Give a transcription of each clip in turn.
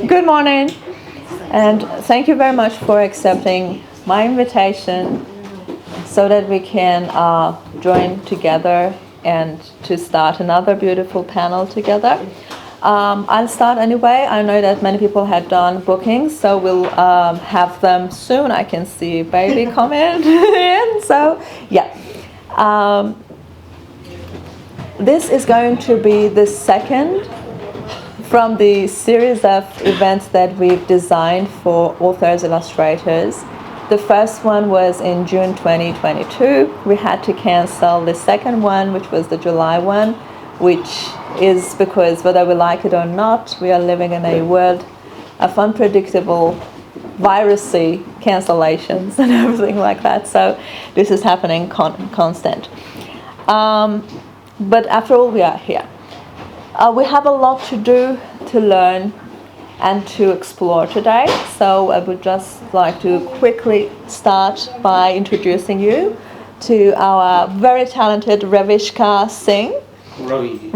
Good morning, and thank you very much for accepting my invitation so that we can join together and to start another beautiful panel together. I'll start anyway. I know that many people had done bookings, so we'll have them soon. I can see baby comment in, so yeah. This is going to be the second from the series of events that we've designed for authors, illustrators. The first one was in June 2022. We had to cancel the second one, which was the July one, which is because whether we like it or not, we are living in a world of unpredictable virusy cancellations and everything like that. So this is happening constant. But after all, we are here. We have a lot to do, to learn, and to explore today. So I would just like to quickly start by introducing you to our very talented Ravishka Singh. Ravi?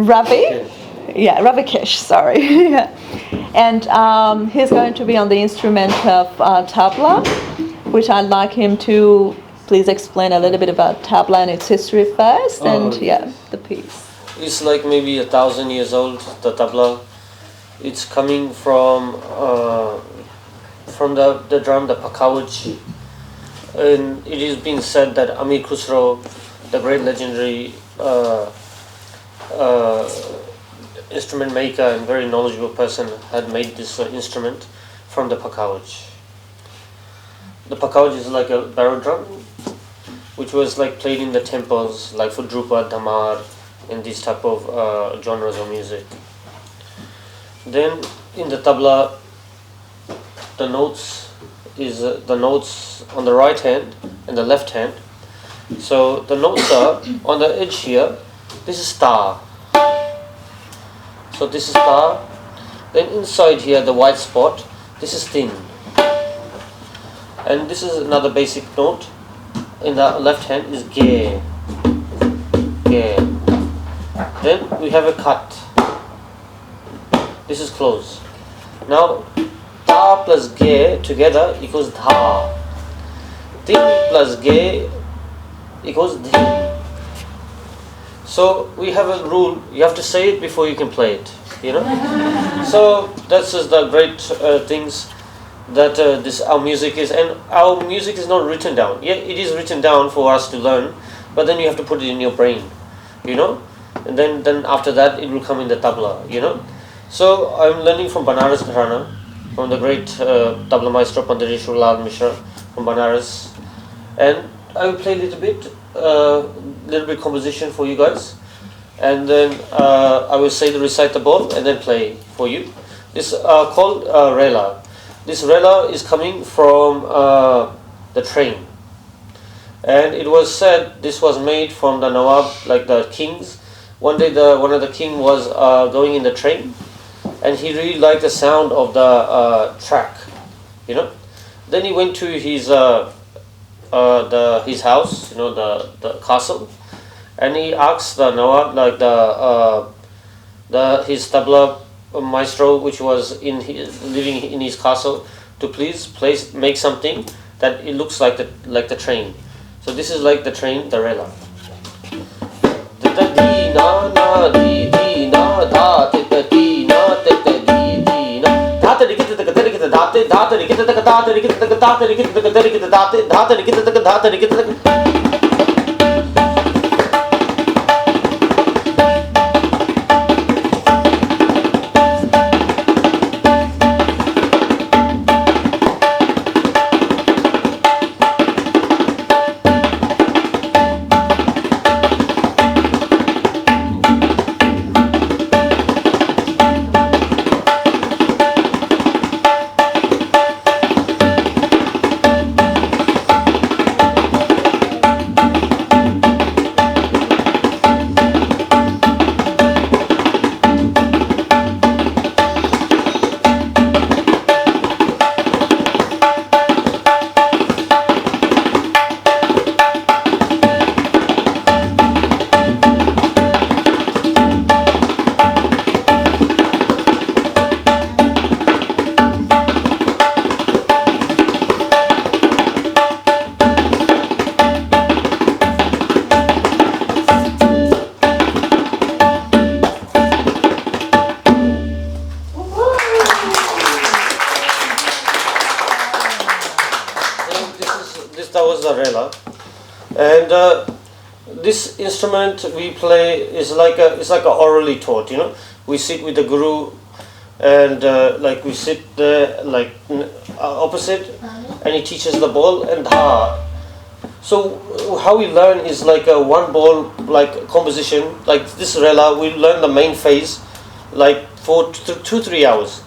Yeah, Ravikesh, sorry. Yeah. And he's going to be on the instrument of tabla, which I'd like him to please explain a little bit about tabla and its history first, and yeah, the piece. It's like maybe 1,000 years old, the tabla. It's coming from the drum, the pakauj. And it is being said that Amir Khusro, the great legendary instrument maker and very knowledgeable person, had made this instrument from the pakauj. The pakauj is like a barrel drum, which was like played in the temples, like for Drupa, Dhamar, in these type of genres of music. Then in the tabla, the notes is the notes on the right hand and the left hand. So the notes are on the edge here. This is ta. So this is ta. Then inside here, the white spot. This is tin. And this is another basic note. In the left hand is ge. Ge. Then we have a cut. This is close. Now, ta plus ge together equals dha. Tin plus ge equals dhi. So we have a rule. You have to say it before you can play it. You know. So that's just the great things that this our music is, and our music is not written down. Yeah, it is written down for us to learn, but then you have to put it in your brain. You know. And then after that it will come in the tabla, you know. So I'm learning from Banaras Gharana, from the great tabla maestro Pandit Lal Mishra from Banaras, and I will play a little bit composition for you guys, and then I will say the recitable and then play for you. This called Rela. This Rela is coming from the train, and it was said this was made from the Nawab, like the kings. one day one of the king was going in the train, and he really liked the sound of the track, you know. Then he went to his his house, you know, the castle, and he asked the Nawab, like his tabla maestro, which was living in his castle, to please make something that it looks like the train. So this is like the train, the rela. That was the rela, and this instrument we play is like a orally taught. You know, we sit with the guru, and like we sit there like opposite, and he teaches the ball and ha. So how we learn is like a one ball like composition. Like this rela, we learn the main phase, like for 2-3 hours.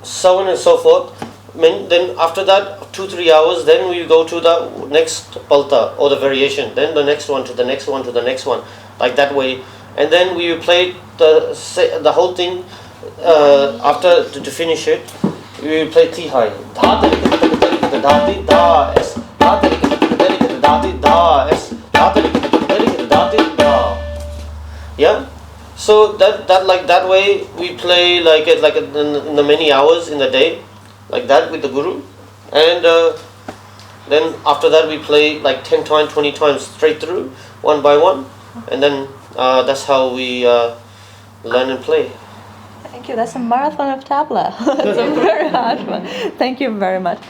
So on and so forth. Then after that 2-3 hours, then we go to the next palta or the variation, then the next one to the next one to the next one, like that way. And then we play the whole thing. After to finish it, we will play Tihai. Yeah. So that way we play like in the many hours in the day, like that with the guru, and then after that we play like 10 times, 20 times straight through, one by one, and then that's how we learn and play. Thank you. That's a marathon of tabla. That's a very hard one. Thank you very much.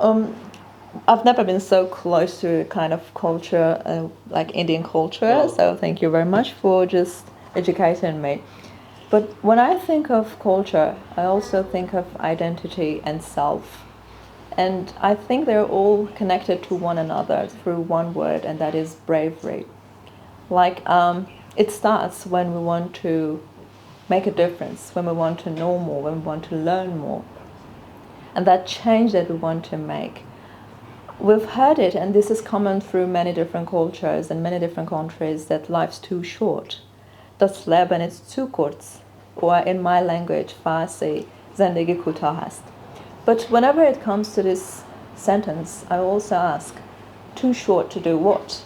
I've never been so close to kind of culture, like Indian culture. So thank you very much for just educating me. But when I think of culture, I also think of identity and self. And I think they're all connected to one another through one word, and that is bravery. Like it starts when we want to make a difference, when we want to know more, when we want to learn more. And that change that we want to make. We've heard it, and this is common through many different cultures and many different countries, that life's too short. Das Leben ist zu kurz, or in my language, Farsi, Zendegi kutah hast. But whenever it comes to this sentence, I also ask, too short to do what?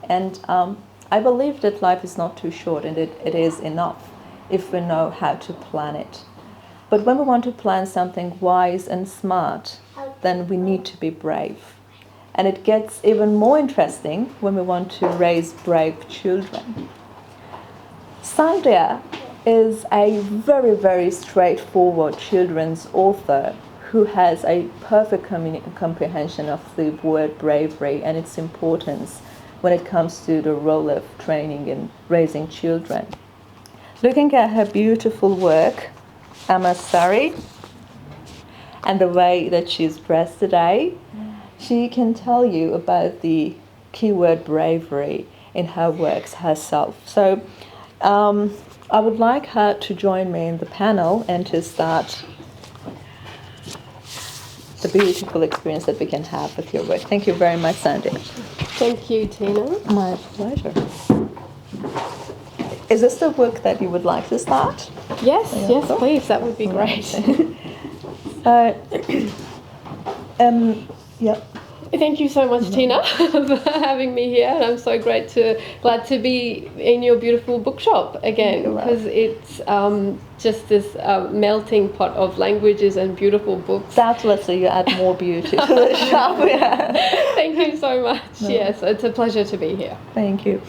And I believe that life is not too short, and it is enough if we know how to plan it. But when we want to plan something wise and smart, then we need to be brave. And it gets even more interesting when we want to raise brave children. Sandhya is a very, very straightforward children's author who has a perfect comprehension of the word bravery and its importance when it comes to the role of training and raising children. Looking at her beautiful work, Amma Sari, and the way that she's dressed today, she can tell you about the keyword bravery in her works herself. So I would like her to join me in the panel and to start the beautiful experience that we can have with your work. Thank you very much, Sandhya. Thank you, Tina. My pleasure. Is this the book that you would like to start? Yes, Yeah, yes, cool. please. That would be great. Yeah. Thank you so much, Tina, for having me here, and I'm so glad to be in your beautiful bookshop again, because it's just this melting pot of languages and beautiful books. That's what, so you add more beauty to the shop. Yeah. Thank you so much. Yes, it's a pleasure to be here. Thank you.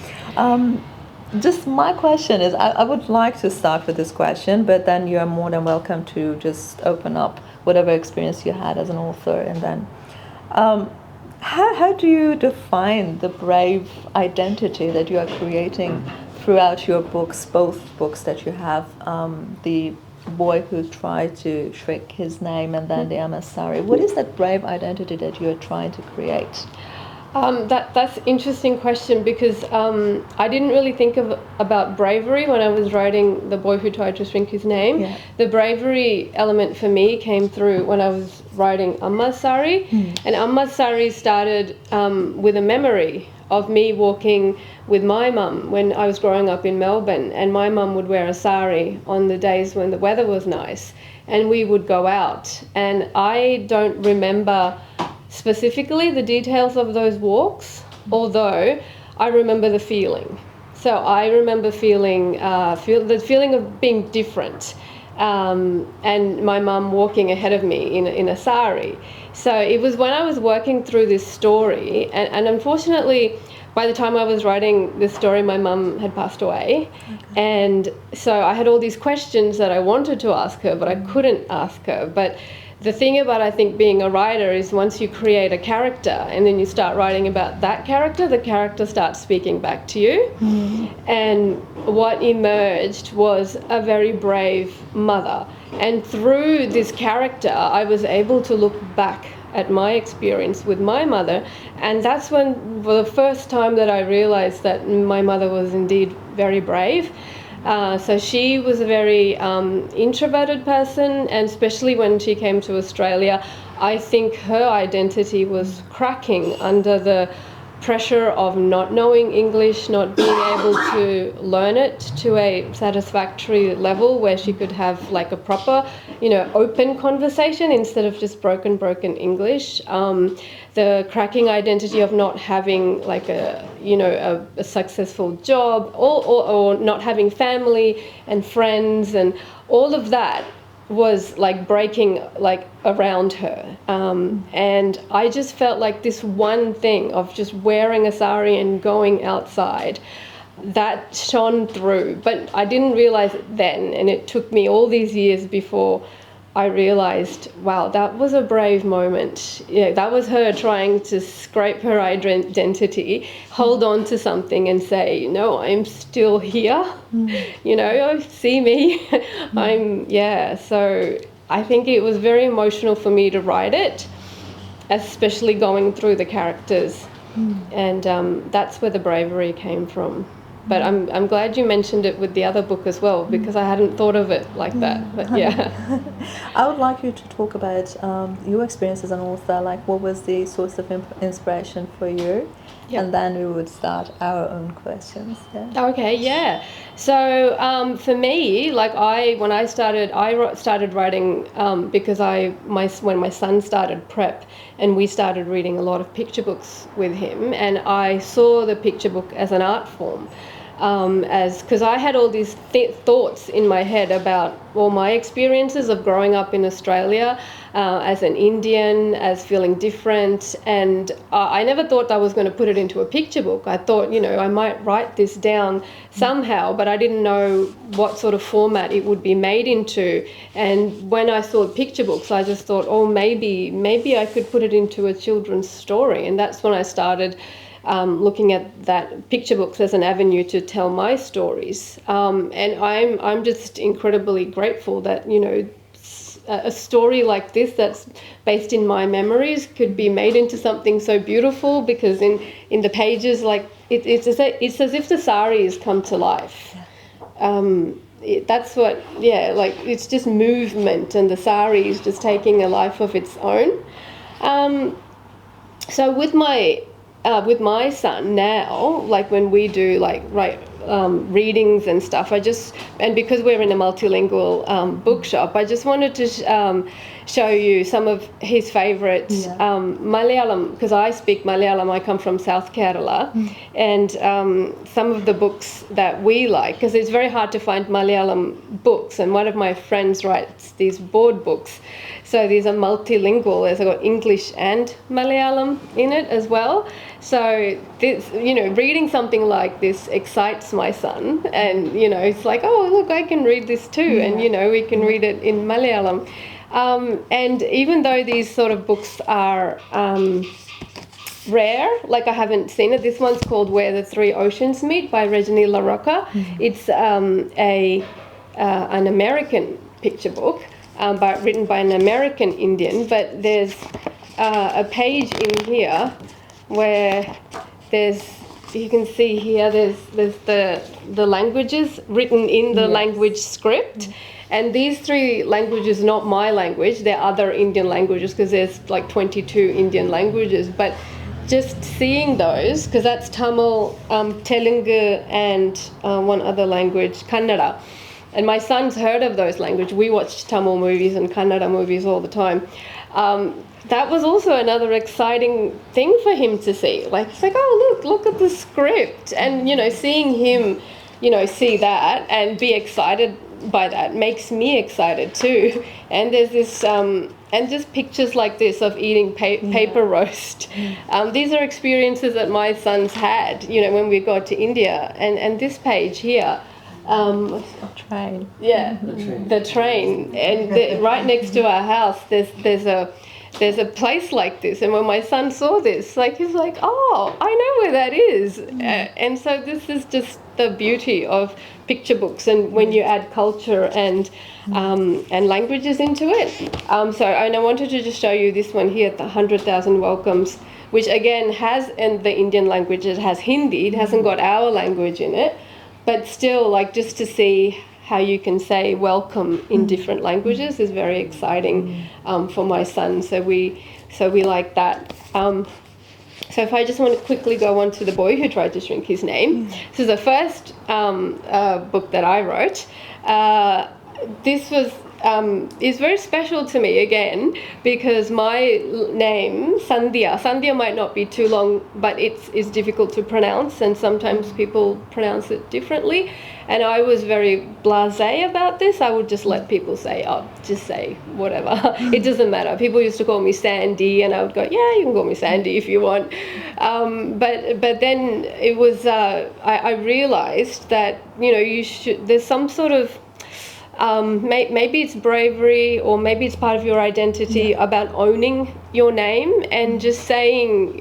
Just my question is, I would like to start with this question, but then you are more than welcome to just open up whatever experience you had as an author, and then how do you define the brave identity that you are creating throughout your books, both books that you have, the boy who tried to shrink his name and then the emissary? What is that brave identity that you are trying to create? That's an interesting question, because I didn't really think about bravery when I was writing The Boy Who Tried to Shrink His Name. Yeah. The bravery element for me came through when I was writing Ammasari. And Ammasari started with a memory of me walking with my mum when I was growing up in Melbourne, and my mum would wear a sari on the days when the weather was nice, and we would go out. And I don't remember specifically the details of those walks, although I remember the feeling. So I remember feeling the feeling of being different, and my mum walking ahead of me in a sari. So it was when I was working through this story, and unfortunately, by the time I was writing this story, my mum had passed away. And so I had all these questions that I wanted to ask her, but I couldn't ask her. But the thing about, I think, being a writer is once you create a character and then you start writing about that character, the character starts speaking back to you. And what emerged was a very brave mother. And through this character, I was able to look back at my experience with my mother. And that's when, for the first time, that I realized that my mother was indeed very brave. So she was a very introverted person, and especially when she came to Australia, I think her identity was cracking under the pressure of not knowing English, not being able to learn it to a satisfactory level where she could have like a proper, open conversation instead of just broken English. The cracking identity of not having like a successful job, or not having family and friends, and all of that was like breaking like around her, and I just felt like this one thing of just wearing a sari and going outside, that shone through. But I didn't realize it then, and it took me all these years before I realized, wow, that was a brave moment. That was her trying to scrape her identity, hold on to something and say, no, I'm still here. See me. So I think it was very emotional for me to write it, especially going through the characters. And that's where the bravery came from. But I'm glad you mentioned it with the other book as well, because I hadn't thought of it like that. But yeah. I would like you to talk about your experience as an author, like what was the source of inspiration for you? Yep. And then we would start our own questions. Yeah. Okay, yeah. So for me, like I started writing because when my son started prep, and we started reading a lot of picture books with him, and I saw the picture book as an art form. Because I had all these thoughts in my head about all my experiences of growing up in Australia as an Indian, as feeling different, and I never thought I was going to put it into a picture book. I thought, I might write this down somehow, but I didn't know what sort of format it would be made into. And when I saw picture books, I just thought, maybe I could put it into a children's story, and that's when I started looking at that picture books as an avenue to tell my stories, and I'm just incredibly grateful that a story like this that's based in my memories could be made into something so beautiful, because in the pages, like it's as if the sari has come to life. That's what, like it's just movement, and the sari is just taking a life of its own. So with my son now, like when we do like readings and stuff, and because we're in a multilingual bookshop, I just wanted to show you some of his favourite Malayalam, because I speak Malayalam. I come from South Kerala, and some of the books that we like, because it's very hard to find Malayalam books, and one of my friends writes these board books. So these are multilingual. There's got English and Malayalam in it as well. So this, reading something like this excites my son, and it's like, oh look, I can read this too, and we can read it in Malayalam. And even though these sort of books are rare, like I haven't seen it. This one's called Where the Three Oceans Meet by Regini Larocca. It's an American picture book. Written by an American Indian, but there's a page in here where you can see here there's the languages written in the language script, and these three languages, not my language, they're other Indian languages, because there's like 22 Indian languages, but just seeing those, because that's Tamil, Telugu, and one other language, Kannada. And my son's heard of those languages. We watch Tamil movies and Kannada movies all the time. That was also another exciting thing for him to see. Like, it's like, oh, look at the script. And, seeing him, see that and be excited by that makes me excited too. And there's this, and just pictures like this of eating paper roast. These are experiences that my son's had, when we got to India. And this page here, train. Yeah, the train, and right next to our house, there's a place like this. And when my son saw this, like he's like, oh, I know where that is. And so this is just the beauty of picture books, and when you add culture and languages into it. And I wanted to just show you this one here, the 100,000 Welcomes, which again has in the Indian language. It has Hindi. It hasn't got our language in it. But still, like, just to see how you can say welcome in different languages is very exciting for my son. So we like that. So if I just want to quickly go on to The Boy Who Tried to Shrink His Name. This is the first book that I wrote. This was is very special to me again, because my name, Sandhya might not be too long, but it's difficult to pronounce, and sometimes people pronounce it differently. And I was very blasé about this. I would just let people say, oh, just say whatever. It doesn't matter. People used to call me Sandy, and I would go, yeah, you can call me Sandy if you want. But then it was, I realised that, there's some sort of, maybe it's bravery, or maybe it's part of your identity about owning your name and just saying,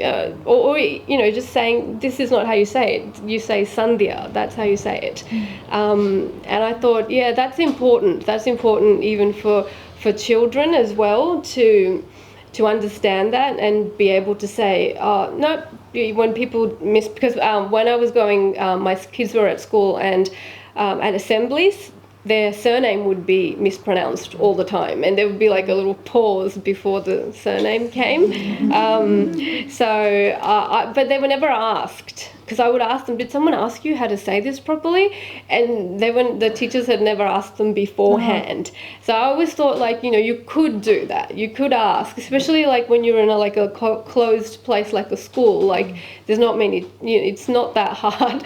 just saying, this is not how you say it. You say Sandhya, that's how you say it. And I thought, yeah, that's important. That's important even for children as well, to understand that and be able to say, no, when people because when I was going, my kids were at school, and at assemblies, their surname would be mispronounced all the time, and there would be like a little pause before the surname came. But they were never asked, because I would ask them, did someone ask you how to say this properly? And the teachers had never asked them beforehand. So I always thought, like, you could do that. You could ask, especially like when you're in a closed place like a school. Like, there's not many. It's not that hard.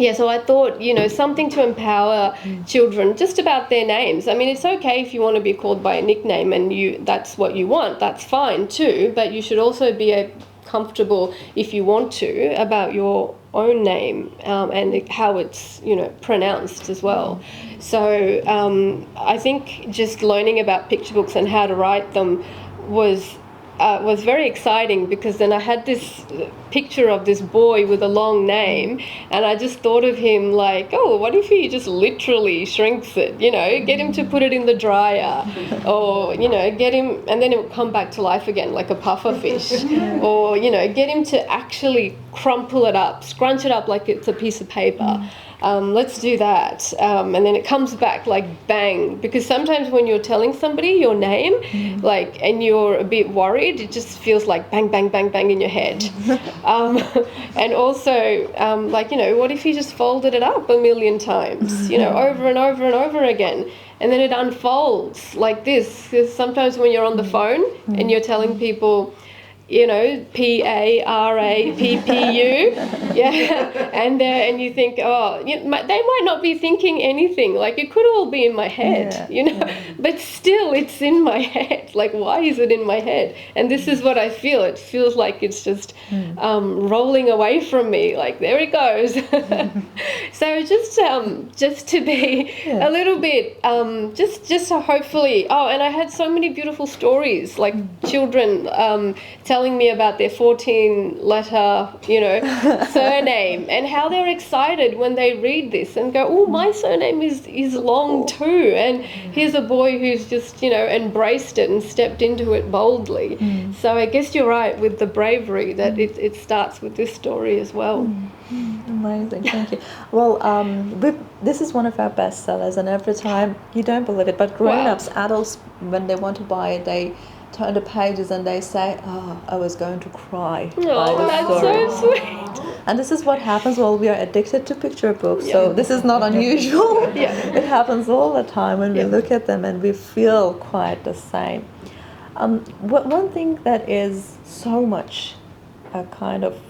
So I thought, something to empower children just about their names. I mean, it's okay if you want to be called by a nickname and that's what you want, that's fine too, but you should also be comfortable, if you want to, about your own name and how it's, pronounced as well. So I think just learning about picture books and how to write them was was very exciting, because then I had this picture of this boy with a long name, and I just thought of him like, oh, what if he just literally shrinks it, get him to put it in the dryer, or, get him, and then it would come back to life again like a puffer fish, or, get him to actually crumple it up, scrunch it up like it's a piece of paper. Let's do that. And then it comes back like bang, because sometimes when you're telling somebody your name, like, and you're a bit worried, it just feels like bang, bang, bang, bang in your head. And also, what if you just folded it up a million times, over and over and over again? And then it unfolds like this. Because sometimes when you're on the phone and you're telling people, PARAPPU, and you think, they might not be thinking anything, like it could all be in my head, but still it's in my head. Like, why is it in my head? And this is what I feel. It feels like it's just rolling away from me, like there it goes. So just to be a little bit, just to hopefully, and I had so many beautiful stories, like children telling me about their 14-letter, surname, and how they're excited when they read this and go, oh, my surname is long too, and here's a boy who's just, embraced it and stepped into it boldly. So I guess you're right with the bravery that it starts with this story as well. Amazing, thank you. Well, this is one of our best sellers, and every time, you don't believe it, but grown-ups, adults, when they want to buy it, they turn the pages and they say, I was going to cry. Oh, that's so sweet. And this is what happens while we are addicted to picture books. So this is not unusual. It happens all the time when we look at them and we feel quite the same. One thing that is so much a kind of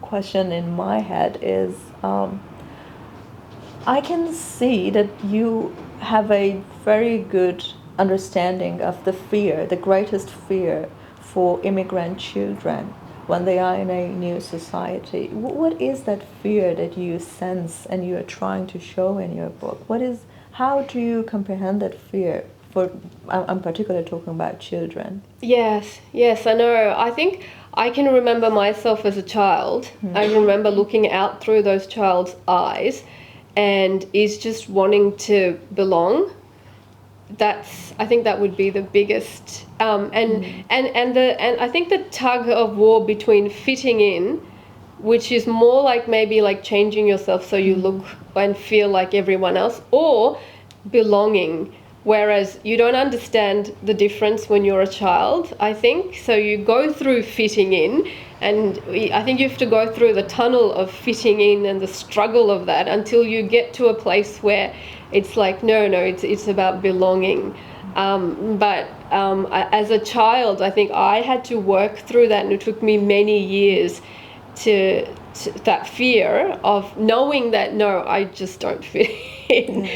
question in my head is, I can see that you have a very good understanding of the fear, the greatest fear for immigrant children when they are in a new society. What is that fear that you sense and you are trying to show in your book? How do you comprehend that fear? I'm particularly talking about children. Yes, I know. I think I can remember myself as a child. I remember looking out through those child's eyes and is just wanting to belong. I think that would be the biggest, and I think the tug of war between fitting in, which is more like maybe like changing yourself so you look and feel like everyone else, or belonging, whereas you don't understand the difference when you're a child, I think. So you go through fitting in, and I think you have to go through the tunnel of fitting in and the struggle of that until you get to a place where it's like, no, it's about belonging. But as a child, I think I had to work through that, and it took me many years to that fear of knowing that, no, I just don't fit in,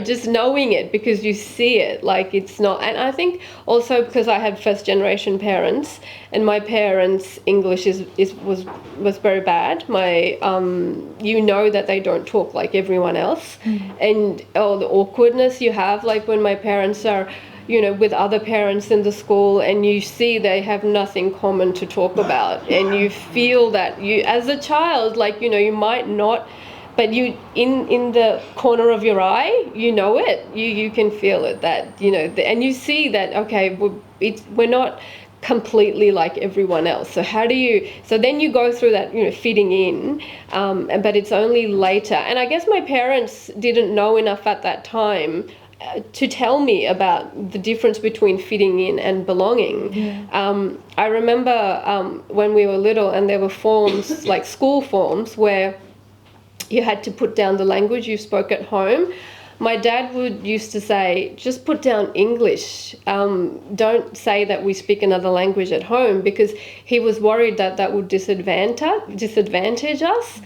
just knowing it, because you see it, like it's not. And I think also because I had first generation parents, and my parents' English was very bad. My that they don't talk like everyone else, and the awkwardness you have, like when my parents are with other parents in the school, and you see they have nothing common to talk about, and you feel that you, as a child, like, you might not, but you, in the corner of your eye, it, you can feel it, that, and you see that, okay, we're not completely like everyone else. So so then you go through that, fitting in, but it's only later. And I guess my parents didn't know enough at that time to tell me about the difference between fitting in and belonging. I remember when we were little, and there were forms, like school forms, where you had to put down the language you spoke at home. My dad used to say, just put down English. Don't say that we speak another language at home, because he was worried that would disadvantage us.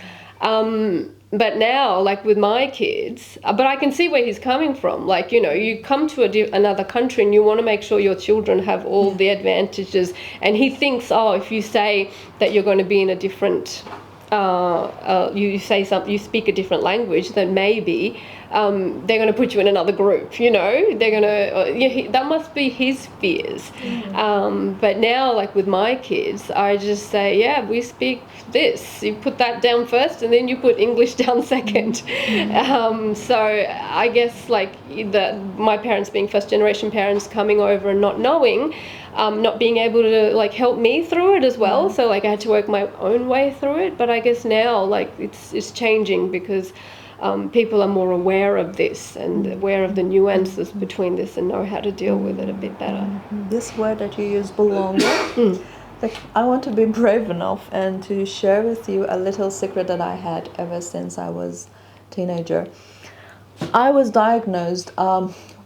But now, like with my kids, but I can see where he's coming from. Like, you come to another country and you want to make sure your children have all the advantages. And he thinks, if you say that you're going to be in a different, you speak a different language, then maybe they're going to put you in another group, you know, they're going to, that must be his fears. But now, like with my kids, I just say, yeah, we speak this. You put that down first and then you put English down second. So I guess like my parents being first generation parents coming over and not knowing, not being able to like help me through it as well. So like I had to work my own way through it. But I guess now like it's changing because people are more aware of this and aware of the nuances between this and know how to deal with it a bit better. This word that you use, belonger, like I want to be brave enough and to share with you a little secret that I had ever since I was a teenager. I was diagnosed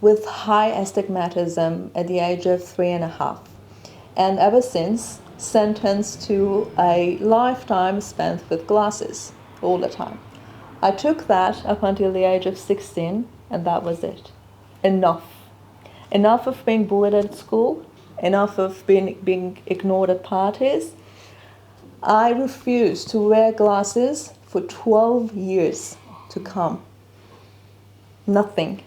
with high astigmatism at the age of 3.5, and ever since sentenced to a lifetime spent with glasses all the time. I took that up until the age of 16, and that was it. Enough of being bullied at school, enough of being ignored at parties. I refused to wear glasses for 12 years to come. Nothing.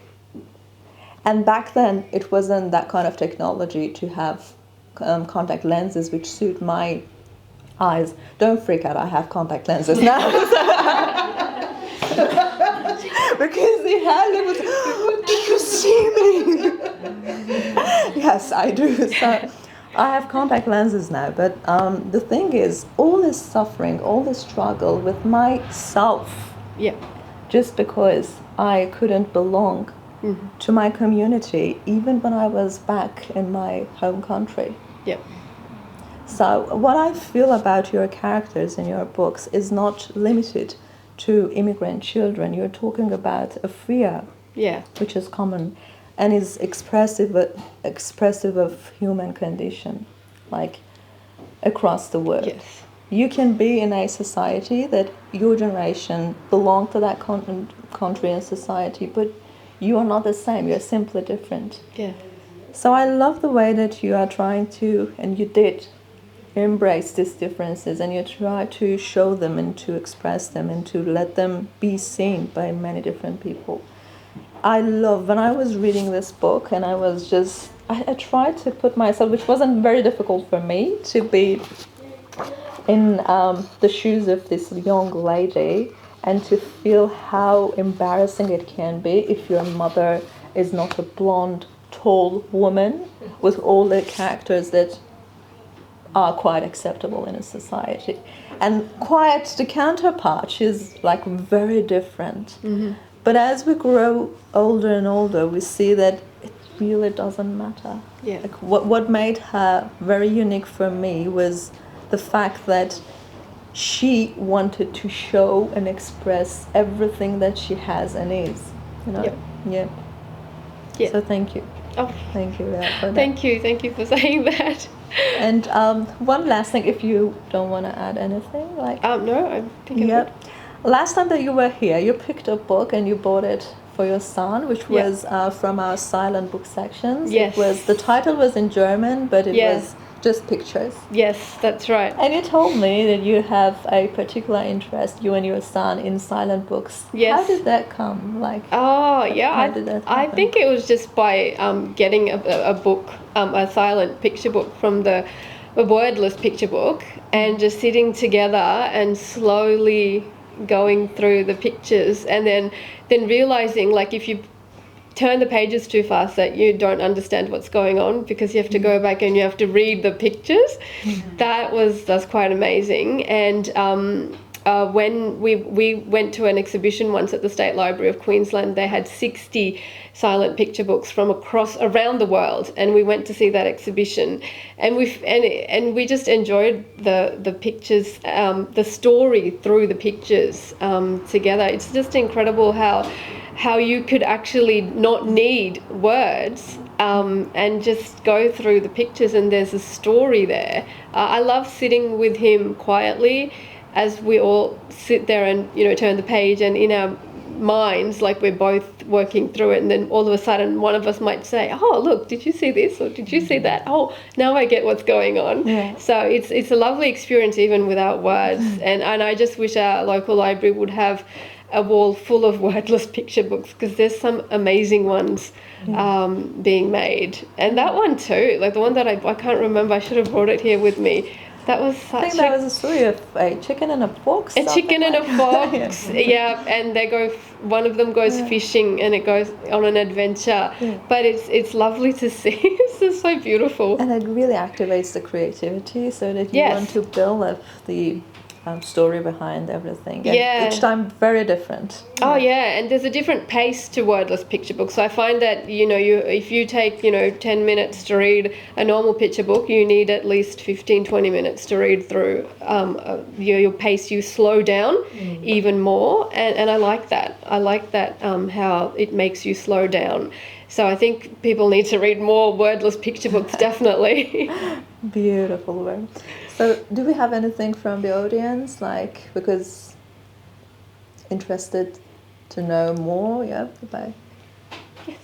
And back then, it wasn't that kind of technology to have contact lenses which suit my eyes. Don't freak out, I have contact lenses now. Because the hand was, do you see me? Yes, I do. So I have contact lenses now. But the thing is, all this suffering, all this struggle with myself, just because I couldn't belong to my community, even when I was back in my home country. So what I feel about your characters in your books is not limited to immigrant children. You're talking about a fear, which is common and is expressive of human condition, like across the world. You can be in a society that your generation belong to that country and society, but you are not the same. You're simply different. So I love the way that you are trying to, and you did, embrace these differences, and you try to show them and to express them and to let them be seen by many different people. I love, when I was reading this book, and I tried to put myself, which wasn't very difficult for me, to be in the shoes of this young lady and to feel how embarrassing it can be if your mother is not a blonde, tall woman with all the characters that are quite acceptable in a society. And quite the counterpart, she's like very different. But as we grow older and older, we see that it really doesn't matter. Like what made her very unique for me was the fact that she wanted to show and express everything that she has and is. You know? So thank you. Thank you. Thank you for saying that. And one last thing, if you don't want to add anything, like no, I think I'm good. Last time that you were here, you picked a book and you bought it for your son, which was from our silent book sections. The title was in German, but it was just pictures. Yes, that's right. And you told me that you have a particular interest, you and your son, in silent books. How did that come? How did that happen? I think it was just by getting a book, a silent picture book from the Wordless picture book, and just sitting together and slowly going through the pictures, and then realizing, like, if you turn the pages too fast, that you don't understand what's going on because you have to go back and you have to read the pictures. That's quite amazing. And when we went to an exhibition once at the State Library of Queensland, they had 60 silent picture books from around the world, and we went to see that exhibition, and we just enjoyed the pictures, the story through the pictures together. It's just incredible how you could actually not need words and just go through the pictures, and there's a story there. I love sitting with him quietly as we all sit there and turn the page, and in our minds, like, we're both working through it, and then all of a sudden one of us might say, oh, look, did you see this, or did you see that? Oh, now I get what's going on. So it's a lovely experience even without words. And I just wish our local library would have a wall full of wordless picture books, because there's some amazing ones being made. And that one too, like the one that I can't remember, I should have brought it here with me. That was such I think that was a story of a chicken and a fox. a chicken and a fox, Yeah. and they go. One of them goes fishing, and it goes on an adventure. Yeah. But it's lovely to see. It's just so beautiful. And it really activates the creativity, so that you Yes. want to build up the story behind everything. And Yeah. each time very different. Oh yeah, and there's a different pace to wordless picture books. So I find that if you take 10 minutes to read a normal picture book, you need at least 15-20 minutes to read through. Your pace, you slow down even more, and I like that. I like that how it makes you slow down. So I think people need to read more wordless picture books, definitely. Beautiful word. So do we have anything from the audience, because interested to know more? Yeah, bye.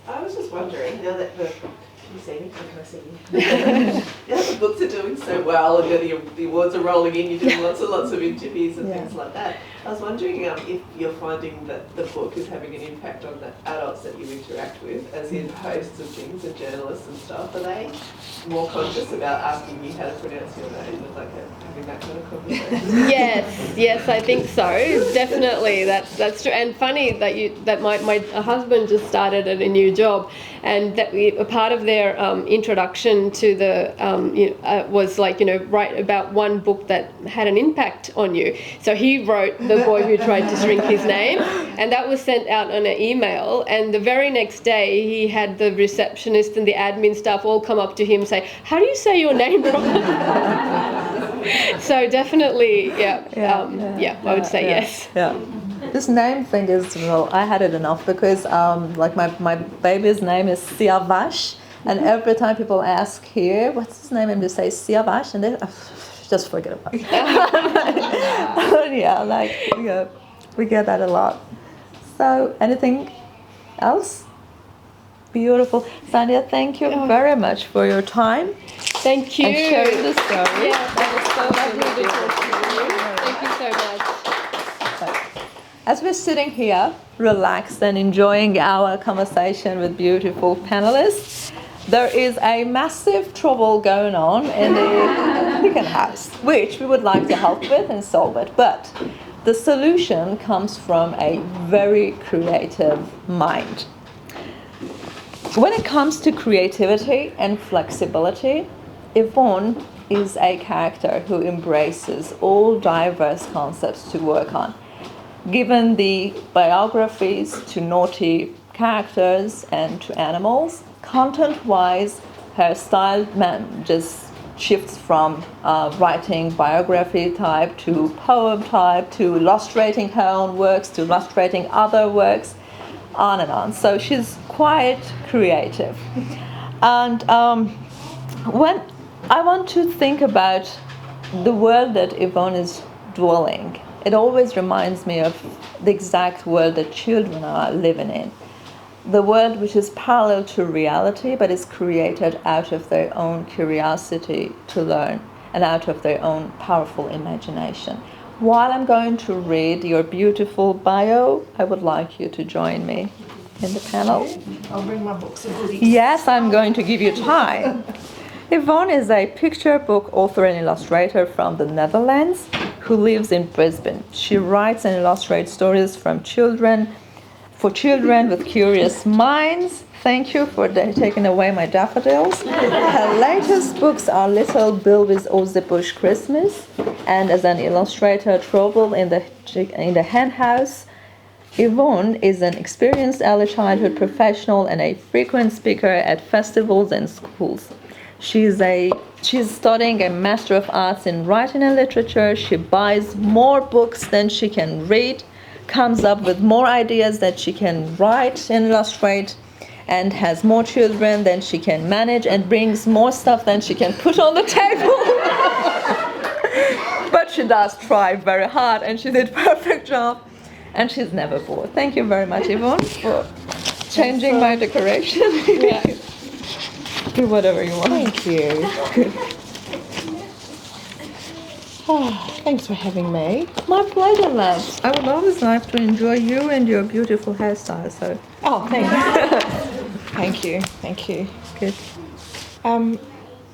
I was just wondering, now that can you see me? Can I see you? Now that the books are doing so well and the awards are rolling in, you're doing lots of interviews and things like that. I was wondering if you're finding that the book is having an impact on the adults that you interact with, as in hosts of things and journalists and stuff. Are they more conscious about asking you how to pronounce your name and having that kind of conversation? Yes, I think so. Definitely, that's true. And funny that my husband just started at a new job, and that a part of their introduction to the was write about one book that had an impact on you. So he wrote The Boy Who Tried to Shrink His Name, and that was sent out on an email. And the very next day, he had the receptionist and the admin staff all come up to him and say, "How do you say your name properly?" So definitely, I would say yes. Yeah. This name thing is, I had it enough because my baby's name is Siavash, and every time people ask here, what's his name, and they say Siavash, and they just forget about it. We get that a lot. So anything else? Beautiful. Sandhya, thank you very much for your time. Thank you. And sharing the story. Yeah, that was so lovely to talk to you. Thank you so much. As we're sitting here, relaxed and enjoying our conversation with beautiful panelists, there is a massive trouble going on in the chicken house, which we would like to help with and solve it. But the solution comes from a very creative mind. When it comes to creativity and flexibility, Yvonne is a character who embraces all diverse concepts to work on. Given the biographies to naughty characters and to animals, content-wise, her style just shifts from writing biography type to poem type to illustrating her own works to illustrating other works, on and on. So she's quite creative. And when I want to think about the world that Yvonne is dwelling, it always reminds me of the exact world that children are living in. The world which is parallel to reality, but is created out of their own curiosity to learn and out of their own powerful imagination. While I'm going to read your beautiful bio, I would like you to join me in the panel. I'll bring my books and goodies. Yes, I'm going to give you time. Yvonne is a picture book author and illustrator from the Netherlands who lives in Brisbane. She writes and illustrates stories for children with curious minds. Thank you for taking away my daffodils. Her latest books are Little Bill with All the Bush Christmas and as an illustrator Trouble in the Hen House. Yvonne is an experienced early childhood professional and a frequent speaker at festivals and schools. She's studying a Master of Arts in Writing and Literature. She buys more books than she can read, comes up with more ideas that she can write and illustrate, and has more children than she can manage and brings more stuff than she can put on the table. But she does try very hard and she did a perfect job and she's never bored. Thank you very much, Yvonne, for changing my decoration. Yeah. Do whatever you want. Thank you. Thanks for having me. My pleasure, love. I would always like to enjoy you and your beautiful hairstyle. So, Oh, thanks. Thank you. good.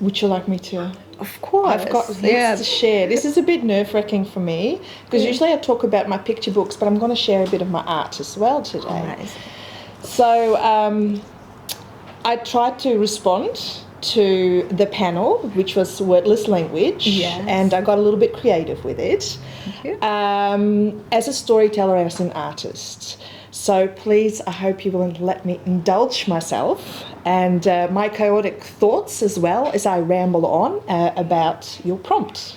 Would you like me to? Of course. I've got lots to share. This is a bit nerve-wracking for me because usually I talk about my picture books, but I'm going to share a bit of my art as well today. Nice. So I tried to respond to the panel, which was wordless language, Yes. and I got a little bit creative with it. Thank you. As a storyteller, as an artist. So please, I hope you will let me indulge myself and my chaotic thoughts as well as I ramble on about your prompt.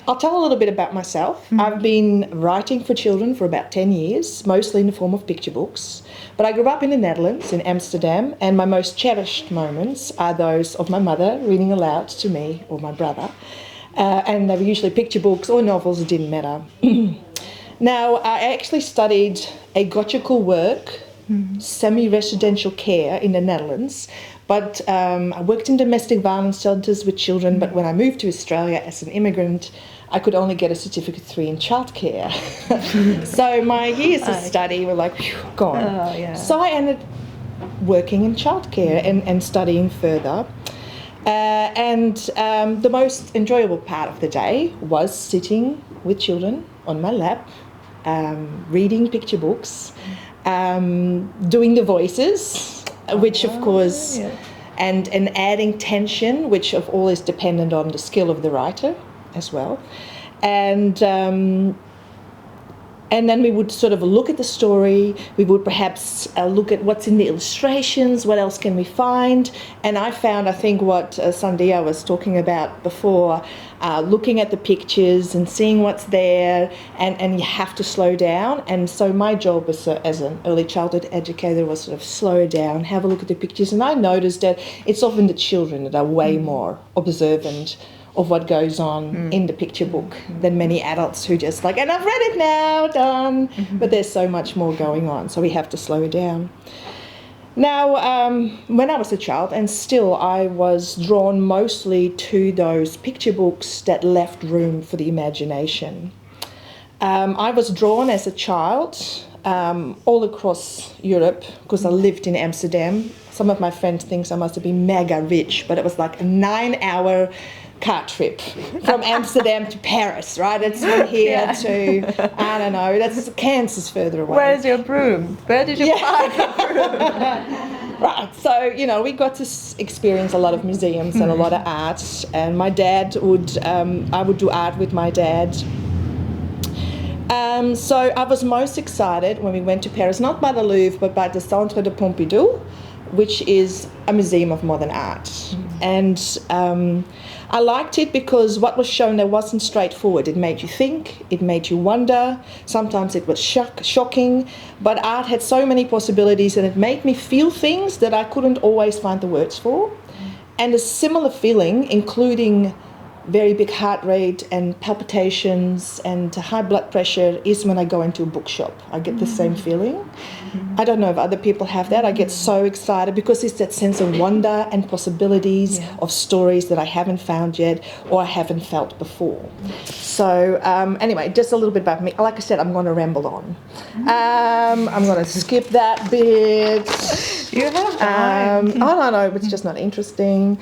I'll tell a little bit about myself. I've been writing for children for about 10 years, mostly in the form of picture books. But I grew up in the Netherlands, in Amsterdam, and my most cherished moments are those of my mother reading aloud to me or my brother. And they were usually picture books or novels, it didn't matter. Now, I actually studied agogical work, semi-residential care in the Netherlands, but I worked in domestic violence shelters with children, but when I moved to Australia as an immigrant, I could only get a Certificate 3 in childcare. So my years of study were like, phew, gone. Oh, yeah. So I ended working in childcare and studying further. The most enjoyable part of the day was sitting with children on my lap, reading picture books, doing the voices, which of course, and adding tension, which of all is dependent on the skill of the writer as well. And then we would sort of look at the story, we would perhaps look at what's in the illustrations, what else can we find. And I found, I think what Sandhya was talking about before, looking at the pictures and seeing what's there, and you have to slow down. And so my job as an early childhood educator was sort of slow down, have a look at the pictures. And I noticed that it's often the children that are way more observant of what goes on in the picture book than many adults who just like, and I've read it now, done. But there's so much more going on, so we have to slow down. Now, when I was a child, and still I was drawn mostly to those picture books that left room for the imagination. I was drawn as a child all across Europe because I lived in Amsterdam. Some of my friends think I must have been mega rich, but it was like a 9-hour car trip from Amsterdam to Paris, right? It's from here to, I don't know, that's Kansas further away. Where's your broom? Where did you find your broom? Right, so, we got to experience a lot of museums and a lot of art, and my dad would, I would do art with my dad. So I was most excited when we went to Paris, not by the Louvre, but by the Centre de Pompidou, which is a museum of modern art. And I liked it because what was shown there wasn't straightforward. It made you think, it made you wonder. Sometimes it was shocking, but art had so many possibilities and it made me feel things that I couldn't always find the words for. And a similar feeling, including very big heart rate and palpitations and high blood pressure, is when I go into a bookshop. I get the same feeling. I don't know if other people have that. I get so excited because it's that sense of wonder and possibilities of stories that I haven't found yet or I haven't felt before. So anyway, just a little bit about me. Like I said, I'm going to ramble on. I'm going to skip that bit. You have time. I don't know, it's just not interesting.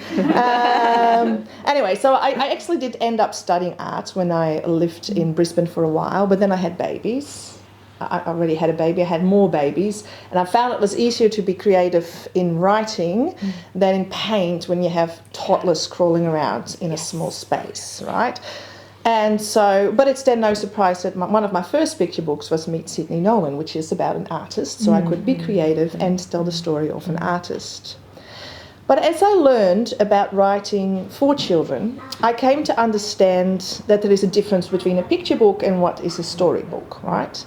Anyway, so I actually did end up studying art when I lived in Brisbane for a while, but then I had babies. I already had a baby, I had more babies, and I found it was easier to be creative in writing than in paint when you have toddlers crawling around in a small space, right? And so, but it's then no surprise that one of my first picture books was Meet Sydney Nolan, which is about an artist, so I could be creative and tell the story of an artist. But as I learned about writing for children, I came to understand that there is a difference between a picture book and what is a storybook, right?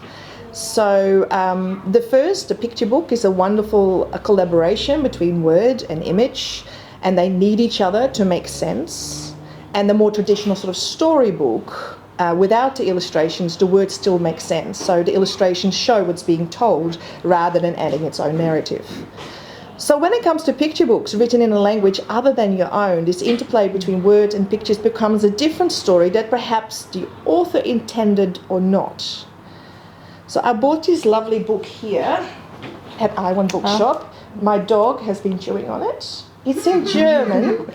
So the picture book is a wonderful collaboration between word and image, and they need each other to make sense. And the more traditional sort of storybook, without the illustrations, the words still make sense. So the illustrations show what's being told rather than adding its own narrative. So when it comes to picture books written in a language other than your own, this interplay between words and pictures becomes a different story that perhaps the author intended or not. So I bought this lovely book here at Iwan Bookshop. My dog has been chewing on it. It's in German.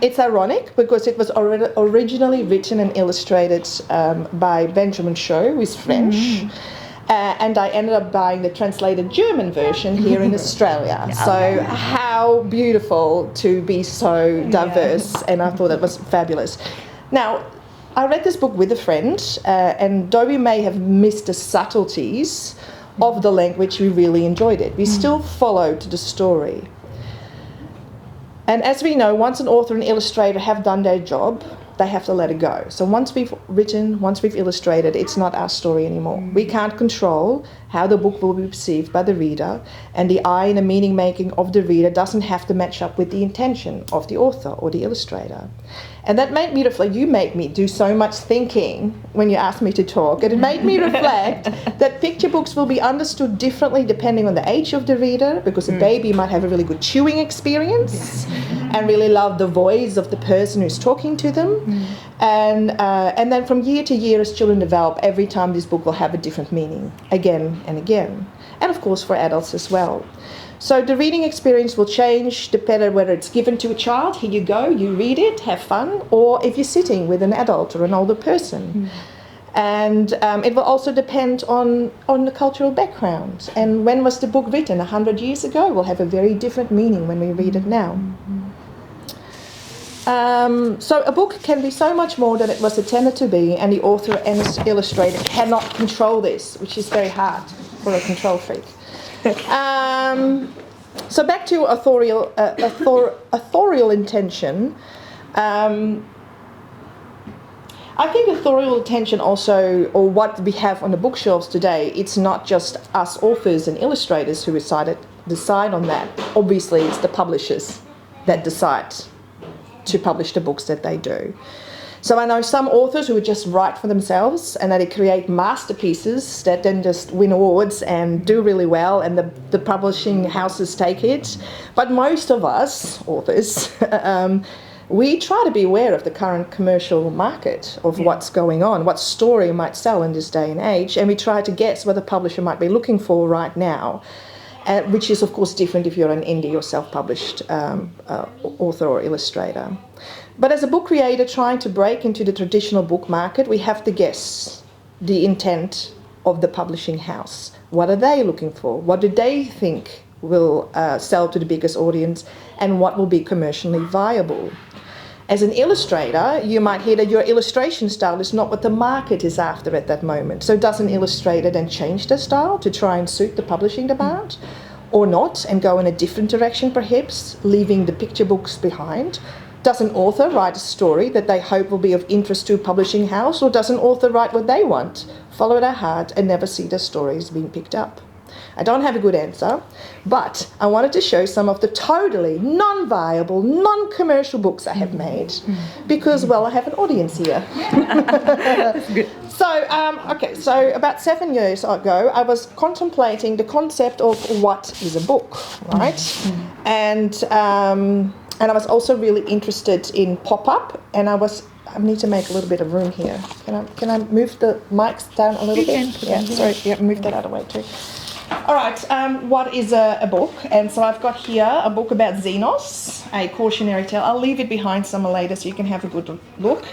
It's ironic because it was originally written and illustrated by Benjamin Shaw, who is French. And I ended up buying the translated German version here in Australia. So how beautiful to be so diverse, and I thought that was fabulous. Now, I read this book with a friend, and though we may have missed the subtleties of the language, we really enjoyed it. We still followed the story. And as we know, once an author and illustrator have done their job, they have to let it go. So once we've written, once we've illustrated, it's not our story anymore. We can't control how the book will be perceived by the reader, and the eye and the meaning making of the reader doesn't have to match up with the intention of the author or the illustrator. And that made me reflect. You made me do so much thinking when you asked me to talk, and it made me reflect that picture books will be understood differently depending on the age of the reader, because a baby might have a really good chewing experience and really love the voice of the person who's talking to them. And then from year to year, as children develop, every time this book will have a different meaning, again and again. And of course for adults as well. So the reading experience will change depending on whether it's given to a child, here you go, you read it, have fun, or if you're sitting with an adult or an older person. And it will also depend on the cultural background. And when was the book written? 100 years ago will have a very different meaning when we read it now. So a book can be so much more than it was intended to be, and the author and illustrator cannot control this, which is very hard for a control freak. So back to authorial intention. I think authorial intention also, or what we have on the bookshelves today, it's not just us authors and illustrators who decide on that. Obviously, it's the publishers that decide to publish the books that they do. So I know some authors who would just write for themselves, and they create masterpieces that then just win awards and do really well, and the publishing houses take it. But most of us authors, we try to be aware of the current commercial market, of what's going on, what story might sell in this day and age, and we try to guess what the publisher might be looking for right now, which is of course different if you're an indie or self-published author or illustrator. But as a book creator trying to break into the traditional book market, we have to guess the intent of the publishing house. What are they looking for? What do they think will sell to the biggest audience, and what will be commercially viable? As an illustrator, you might hear that your illustration style is not what the market is after at that moment. So does an illustrator then change their style to try and suit the publishing demand? Or not, and go in a different direction perhaps, leaving the picture books behind? Does an author write a story that they hope will be of interest to a publishing house, or does an author write what they want, follow their heart, and never see their stories being picked up? I don't have a good answer, but I wanted to show some of the totally non-viable, non-commercial books I have made, because, well, I have an audience here. That's good. So about 7 years ago, I was contemplating the concept of what is a book, right? And I was also really interested in pop-up, and I need to make a little bit of room here. Can I move the mics down a little bit? Yeah, sorry. Yeah, move that out of the way too. All right, what is a book? And so I've got here a book about Xenos, a cautionary tale. I'll leave it behind somewhere later so you can have a good look.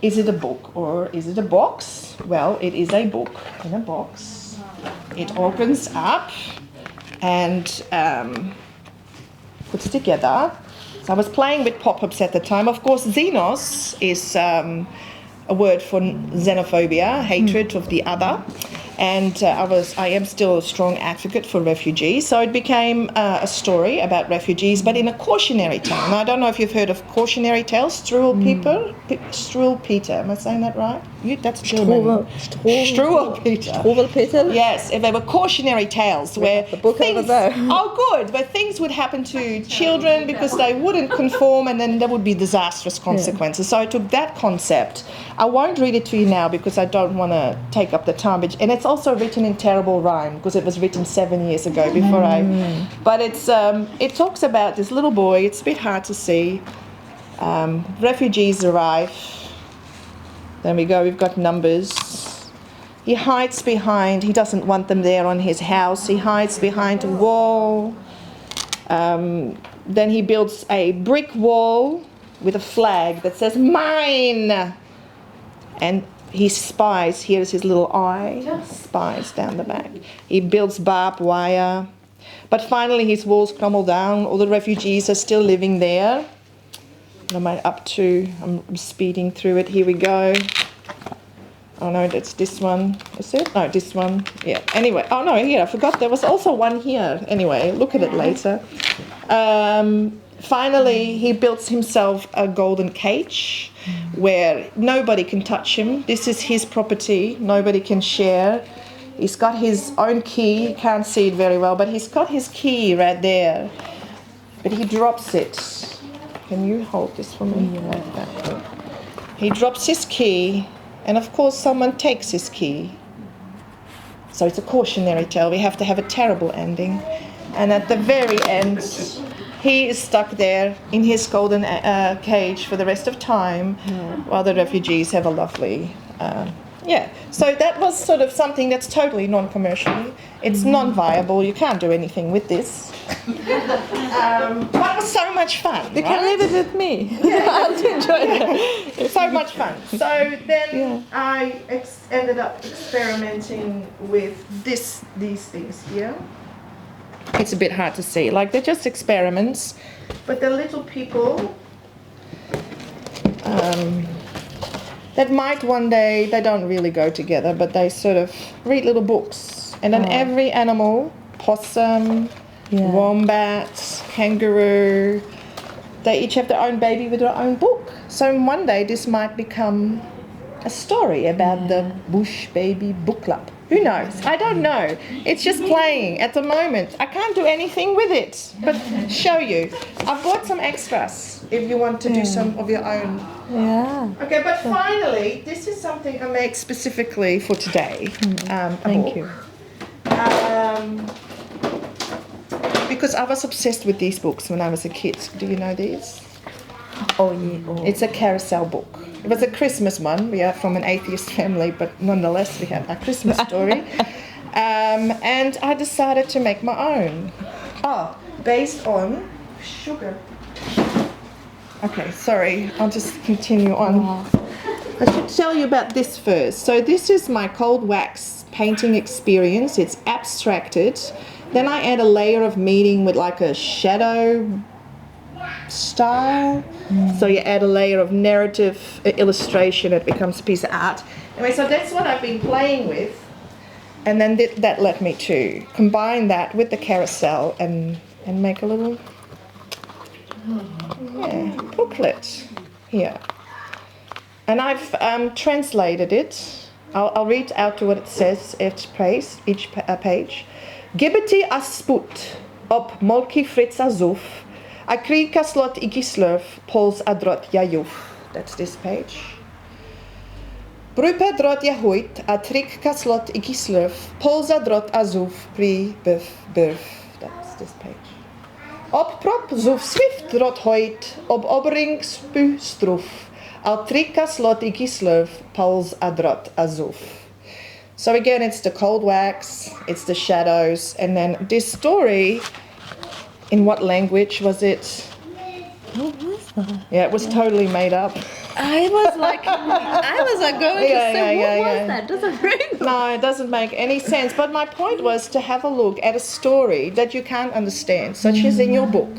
Is it a book or is it a box? Well, it is a book in a box. It opens up and puts together. So I was playing with pop-ups at the time. Of course, Xenos is a word for xenophobia, hatred of the other. And I am still a strong advocate for refugees. So it became a story about refugees, but in a cautionary tale. Now, I don't know if you've heard of cautionary tales. Struwelpeter. Am I saying that right? That's German. Struwelpeter. Yes, if they were cautionary tales where the book things, where things would happen to children because they wouldn't conform, and then there would be disastrous consequences. So I took that concept. I won't read it to you now because I don't want to take up the time, and it's also written in terrible rhyme because it was written 7 years ago before But it talks about this little boy. It's a bit hard to see. Refugees arrive. There we go. We've got numbers. He hides behind. He doesn't want them there on his house. He hides behind a wall. Then he builds a brick wall with a flag that says "Mine," and he spies. Here's his little eye. Spies down the back. He builds barbed wire, but finally his walls crumble down. All the refugees are still living there. What am I up to? I'm speeding through it. Here we go. Oh no, that's this one. Is it? No, this one. Yeah. Anyway. Oh no, here I forgot. There was also one here. Anyway, look at it later. Finally, he builds himself a golden cage where nobody can touch him. This is his property. Nobody can share. He's got his own key. You can't see it very well, but he's got his key right there. But he drops it. Can you hold this for me? Like that. He drops his key, and of course someone takes his key. So it's a cautionary tale. We have to have a terrible ending. And at the very end, he is stuck there in his golden cage for the rest of time, while the refugees have a lovely... So that was sort of something that's totally non-commercial. It's non-viable. You can't do anything with this. But it was so much fun. You can leave it with me. I'll enjoy it. It's so much fun. So then I ended up experimenting with these things here. It's a bit hard to see. Like, they're just experiments, but they're little people that might one day, they don't really go together, but they sort of read little books. And then every animal, possum, wombat, kangaroo, they each have their own baby with their own book. So one day this might become a story about the Bush Baby Book Club. Who knows? I don't know. It's just playing at the moment. I can't do anything with it, but show you. I've bought some extras if you want to do some of your own. Yeah. Okay, but finally, this is something I make specifically for today. Thank you. Because I was obsessed with these books when I was a kid. Do you know these? Oh, yeah. Oh. It's a carousel book. It was a Christmas one. We are from an atheist family, but nonetheless we have a Christmas story. And I decided to make my own. Based on sugar. Okay, sorry. I'll just continue on. I should tell you about this first. So this is my cold wax painting experience. It's abstracted. Then I add a layer of meaning with like a shadow style. So you add a layer of narrative illustration, it becomes a piece of art. Anyway, so that's what I've been playing with, and then that led me to combine that with the carousel and make a little booklet here. And I've translated it. I'll read out to what it says each page. Gibbeti asput op molki fritza zuf. Akrika slot ikislurf, pols adrot jajuf. That's this page. Brupe drot jahuit, atrika slot ikislurf, pols adrot azuf, pri buf burf. That's this page. Op prop zuf swift drot hoit, ob obring spu struf, atrika slot ikislurf, pols adrot azuf. So again, it's the cold wax, it's the shadows, and then this story. In what language was it? What was that? Yeah, it was totally made up. I was like going to say, what was that? Doesn't ring. No, it doesn't make any sense. But my point was to have a look at a story that you can't understand, such as in your book,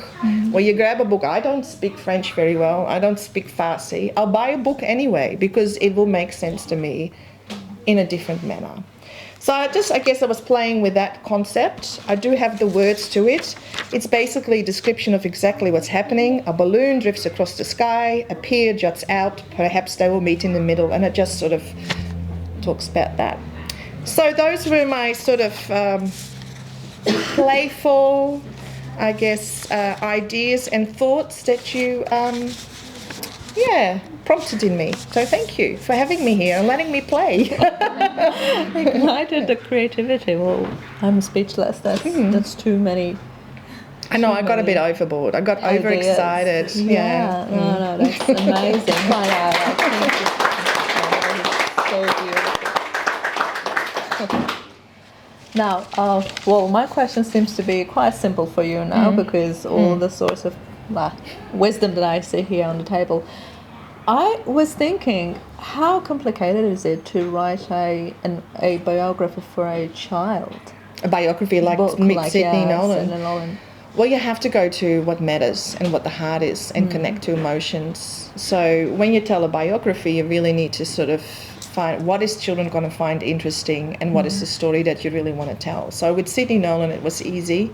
where you grab a book. I don't speak French very well. I don't speak Farsi. I'll buy a book anyway because it will make sense to me in a different manner. So I guess I was playing with that concept. I do have the words to it. It's basically a description of exactly what's happening. A balloon drifts across the sky, a pier juts out, perhaps they will meet in the middle, and it just sort of talks about that. So those were my sort of playful, I guess, ideas and thoughts that you prompted in me. So thank you for having me here and letting me play. Ignited the creativity. Well, I'm speechless. That's too many. I know, I got a bit overboard. I got overexcited. Yeah. No, that's amazing. Thank you. So beautiful. Now, well, my question seems to be quite simple for you now because all the sorts of wisdom that I see here on the table. I was thinking, how complicated is it to write a biography for a child? A biography like Sydney Nolan. Well, you have to go to what matters and what the heart is and connect to emotions. So when you tell a biography, you really need to sort of find what is children going to find interesting and what is the story that you really want to tell. So with Sydney Nolan, it was easy.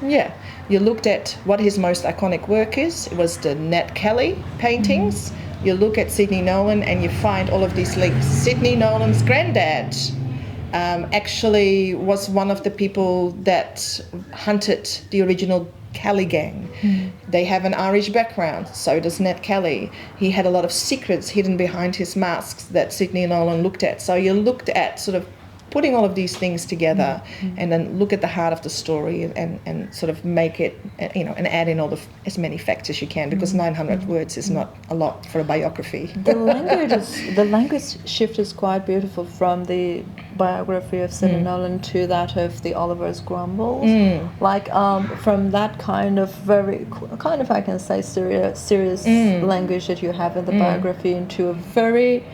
Yeah, you looked at what his most iconic work is. It was the Nat Kelly paintings. You look at Sydney Nolan and you find all of these links. Sydney Nolan's granddad actually was one of the people that hunted the original Kelly gang. They have an Irish background, so does Nat Kelly. He had a lot of secrets hidden behind his masks that Sydney Nolan looked at. So you looked at sort of putting all of these things together and then look at the heart of the story and sort of make it, and add in as many facts as you can, because 900 words is not a lot for a biography. The language shift is quite beautiful from the biography of Sydney Nolan to that of the Oliver's Grumbles. Like from that kind of I can say serious language that you have in the biography into a very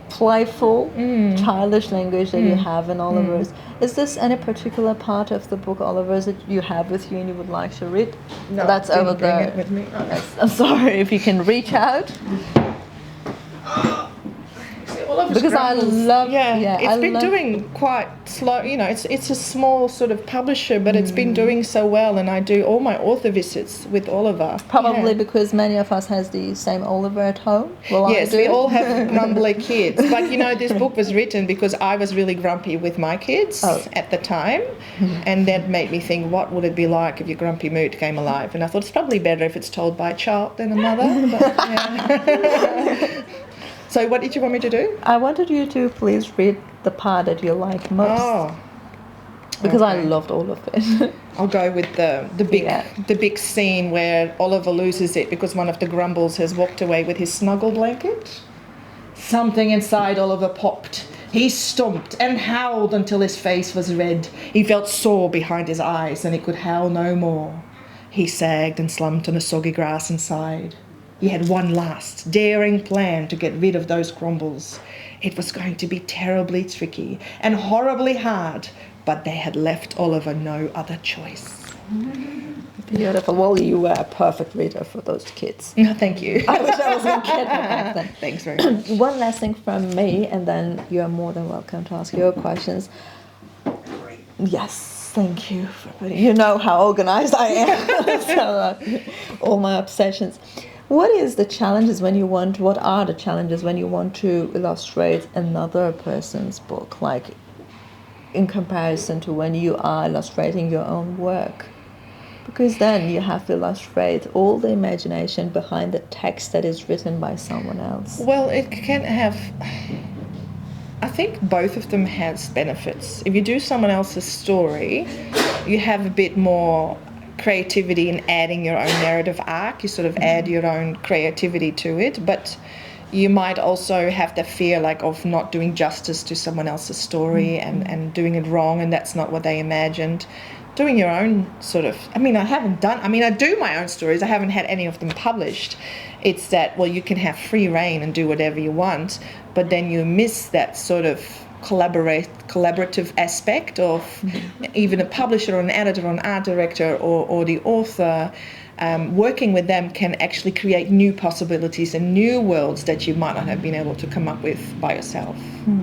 playful, childish language that you have in Oliver's. Is this any particular part of the book Oliver's that you have with you and you would like to read? No, that's over there. Bring it with me. I'm sorry if you can reach out. Because I love, it's been doing quite slow. It's a small sort of publisher, but it's been doing so well, and I do all my author visits with Oliver. Probably because many of us has the same Oliver at home. Well, yes, we all have grumbly kids. But this book was written because I was really grumpy with my kids at the time, and that made me think, what would it be like if your grumpy mood came alive? And I thought it's probably better if it's told by a child than a mother. But, So what did you want me to do? I wanted you to please read the part that you like most. Because I loved all of it. I'll go with the big scene where Oliver loses it because one of the grumbles has walked away with his snuggle blanket. Something inside Oliver popped. He stomped and howled until his face was red. He felt sore behind his eyes and he could howl no more. He sagged and slumped on the soggy grass and sighed. He had one last, daring plan to get rid of those grumbles. It was going to be terribly tricky and horribly hard, but they had left Oliver no other choice. Beautiful. Well, you were a perfect reader for those kids. No, thank you. I wish I was a kid back then. Thanks very much. One last thing from me, and then you are more than welcome to ask your questions. Yes. Thank you. You know how organized I am. So, all my obsessions. What are the challenges when you want to illustrate another person's book, like in comparison to when you are illustrating your own work? Because then you have to illustrate all the imagination behind the text that is written by someone else. Well, it can have... I think both of them has benefits. If you do someone else's story, you have a bit more creativity in adding your own narrative arc. You sort of add your own creativity to it, but you might also have the fear of not doing justice to someone else's story and doing it wrong, and that's not what they imagined. Doing your own sort of... I do my own stories. I haven't had any of them published. It's that, you can have free reign and do whatever you want, but then you miss that sort of collaborative aspect of even a publisher or an editor or an art director or the author. Working with them can actually create new possibilities and new worlds that you might not have been able to come up with by yourself.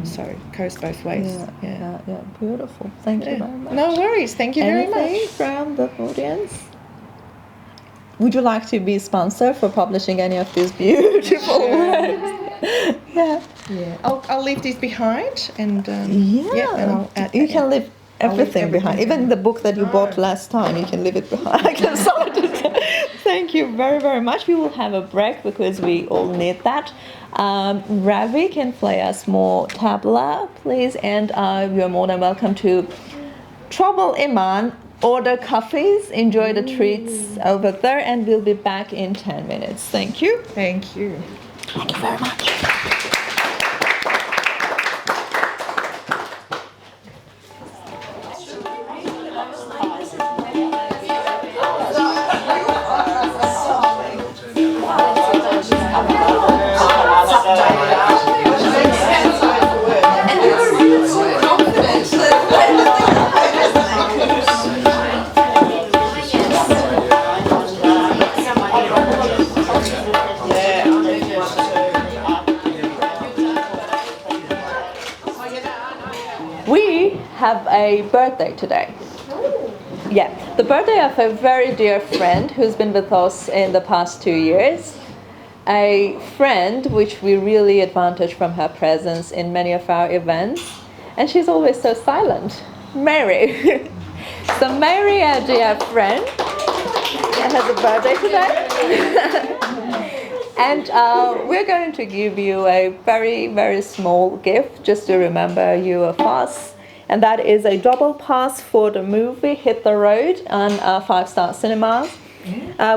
So it goes both ways. Yeah, beautiful. Thank you very much. No worries. Thank you very much. Anything from the audience? Would you like to be sponsored for publishing any of these beautiful works? Yeah. I'll leave these behind and and I'll add. You can leave everything behind. Even the book that you bought last time, you can leave it behind. I can sort it. Thank you very, very much. We will have a break because we all need that. Ravi can play us more tabla, please, and you're more than welcome to trouble Iman, order coffees, enjoy the treats over there, and we'll be back in 10 minutes. Thank you. Thank you. Thank you very much. Have a birthday today. Yeah, the birthday of a very dear friend who's been with us in the past 2 years. A friend which we really advantage from her presence in many of our events, and she's always so silent. Mary. So Mary, our dear friend, has a birthday today. And we're going to give you a very, very small gift just to remember you of us. And that is a double pass for the movie Hit the Road on 5 Star Cinemas,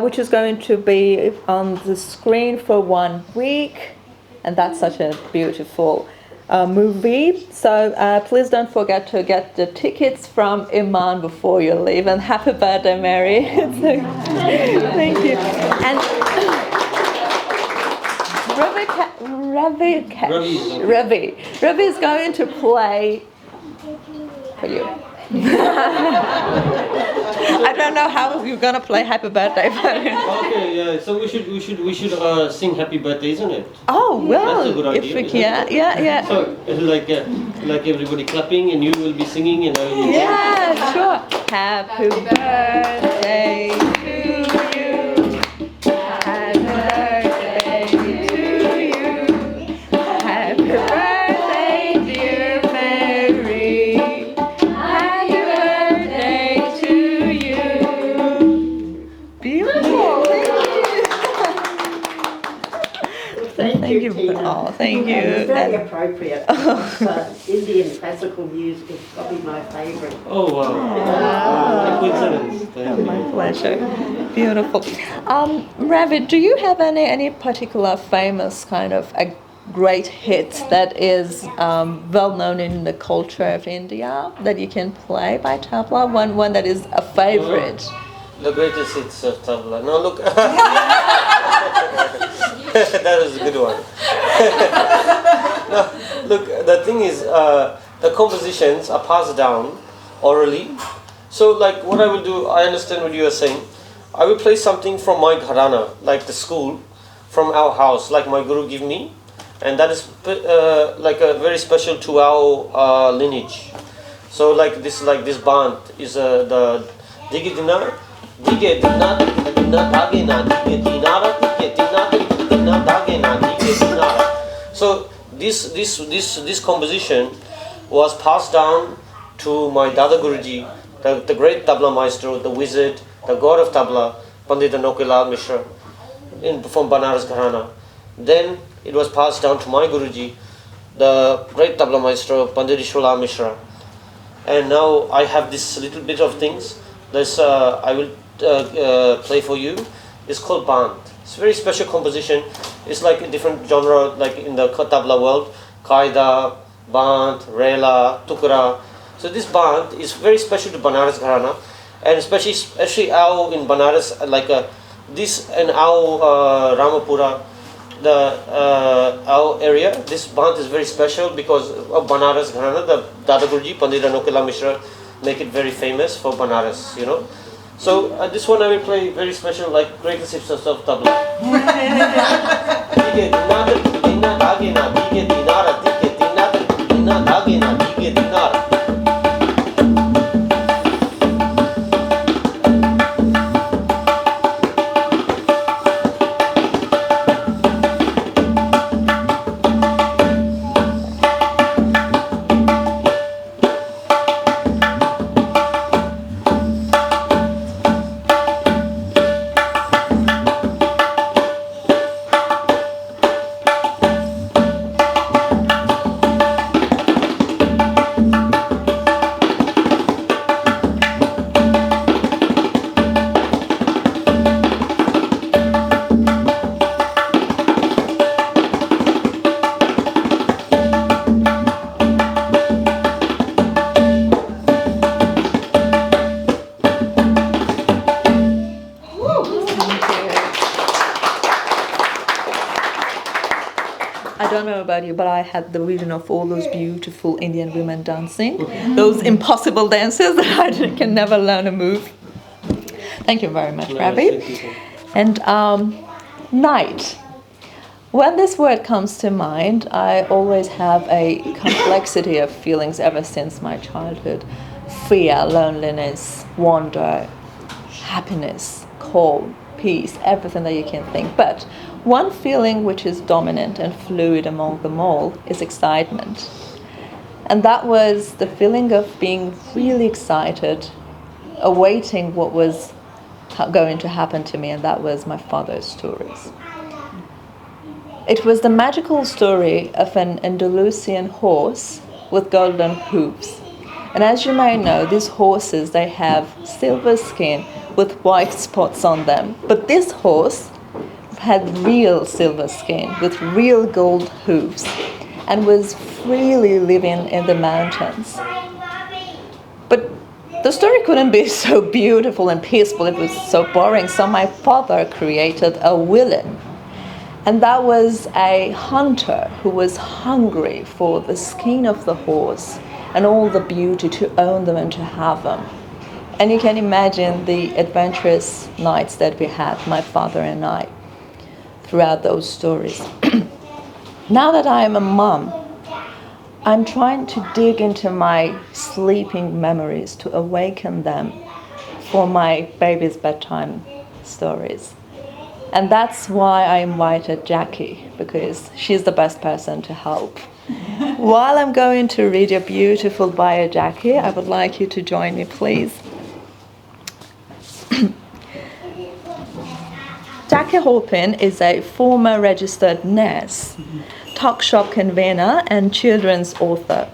which is going to be on the screen for 1 week. And that's such a beautiful movie. So please don't forget to get the tickets from Iman before you leave. And happy birthday, Mary. Thank you. And Ravi is going to play for you. I don't know how you're gonna play Happy Birthday for him. Okay, yeah. So we should sing Happy Birthday, isn't it? Oh well, that's a good idea, if we yeah. So like everybody clapping and you will be singing and yeah, sure. Happy birthday to you. Happy birthday to you. Happy birthday, dear Mary. Happy birthday to you. Beautiful. Thank you. Oh, thank you. It's very appropriate. Indian classical music is probably my favourite. Oh wow! Coincidence. My pleasure. Beautiful. Ravi, do you have any particular famous kind of a great hit that is well known in the culture of India that you can play by tabla? One that is a favorite. The greatest hits of tabla. No, look. That was a good one. No, look, the thing is, the compositions are passed down orally. So, like, what I will do, I understand what you are saying. I will play something from my gharana, like the school, from our house, like my guru give me, and that is like a very special to our lineage. So, like this band is the digidina, digedina, digedina, dagena, digedinara, digedina, digedina, dagena, digedinara. So this composition was passed down to my Dada Guruji, the great tabla maestro, the wizard, the god of tabla, Pandit Nokilal Mishra, from Banaras Gharana. Then it was passed down to my Guruji, the great tabla maestro, Pandit Ishwalal Mishra. And now I have this little bit of things. This I will play for you. It's called band. It's a very special composition. It's like a different genre, like in the tabla world, Qaida, band, rela, tukra. So this band is very special to Banaras Gharana, and especially our in Banaras, like this and our Ramapura, our area. This band is very special because of Banaras Gharana. The Dada Guruji, Pandit Nokila Mishra, make it very famous for Banaras, you know. So this one I will play very special, like greatest hits of tabla. I don't know about you, but I had the vision of all those beautiful Indian women dancing, those impossible dances that I can never learn a move. Thank you very much, Ravi. And night. When this word comes to mind, I always have a complexity of feelings ever since my childhood. Fear, loneliness, wonder, happiness, cold, peace, everything that you can think. But one feeling which is dominant and fluid among them all is excitement. And that was the feeling of being really excited, awaiting what was going to happen to me, and that was my father's stories. It was the magical story of an Andalusian horse with golden hooves. And as you may know, these horses, they have silver skin with white spots on them. But this horse had real silver skin with real gold hooves and was freely living in the mountains. But the story couldn't be so beautiful and peaceful, it was so boring, so my father created a villain. And that was a hunter who was hungry for the skin of the horse and all the beauty, to own them and to have them. And you can imagine the adventurous nights that we had, my father and I, throughout those stories. Now that I am a mom, I'm trying to dig into my sleeping memories to awaken them for my baby's bedtime stories. And that's why I invited Jacqui, because she's the best person to help. While I'm going to read your beautiful bio, Jacqui, I would like you to join me, please. Jacqui Halpin is a former registered nurse, talk shop convener, and children's author.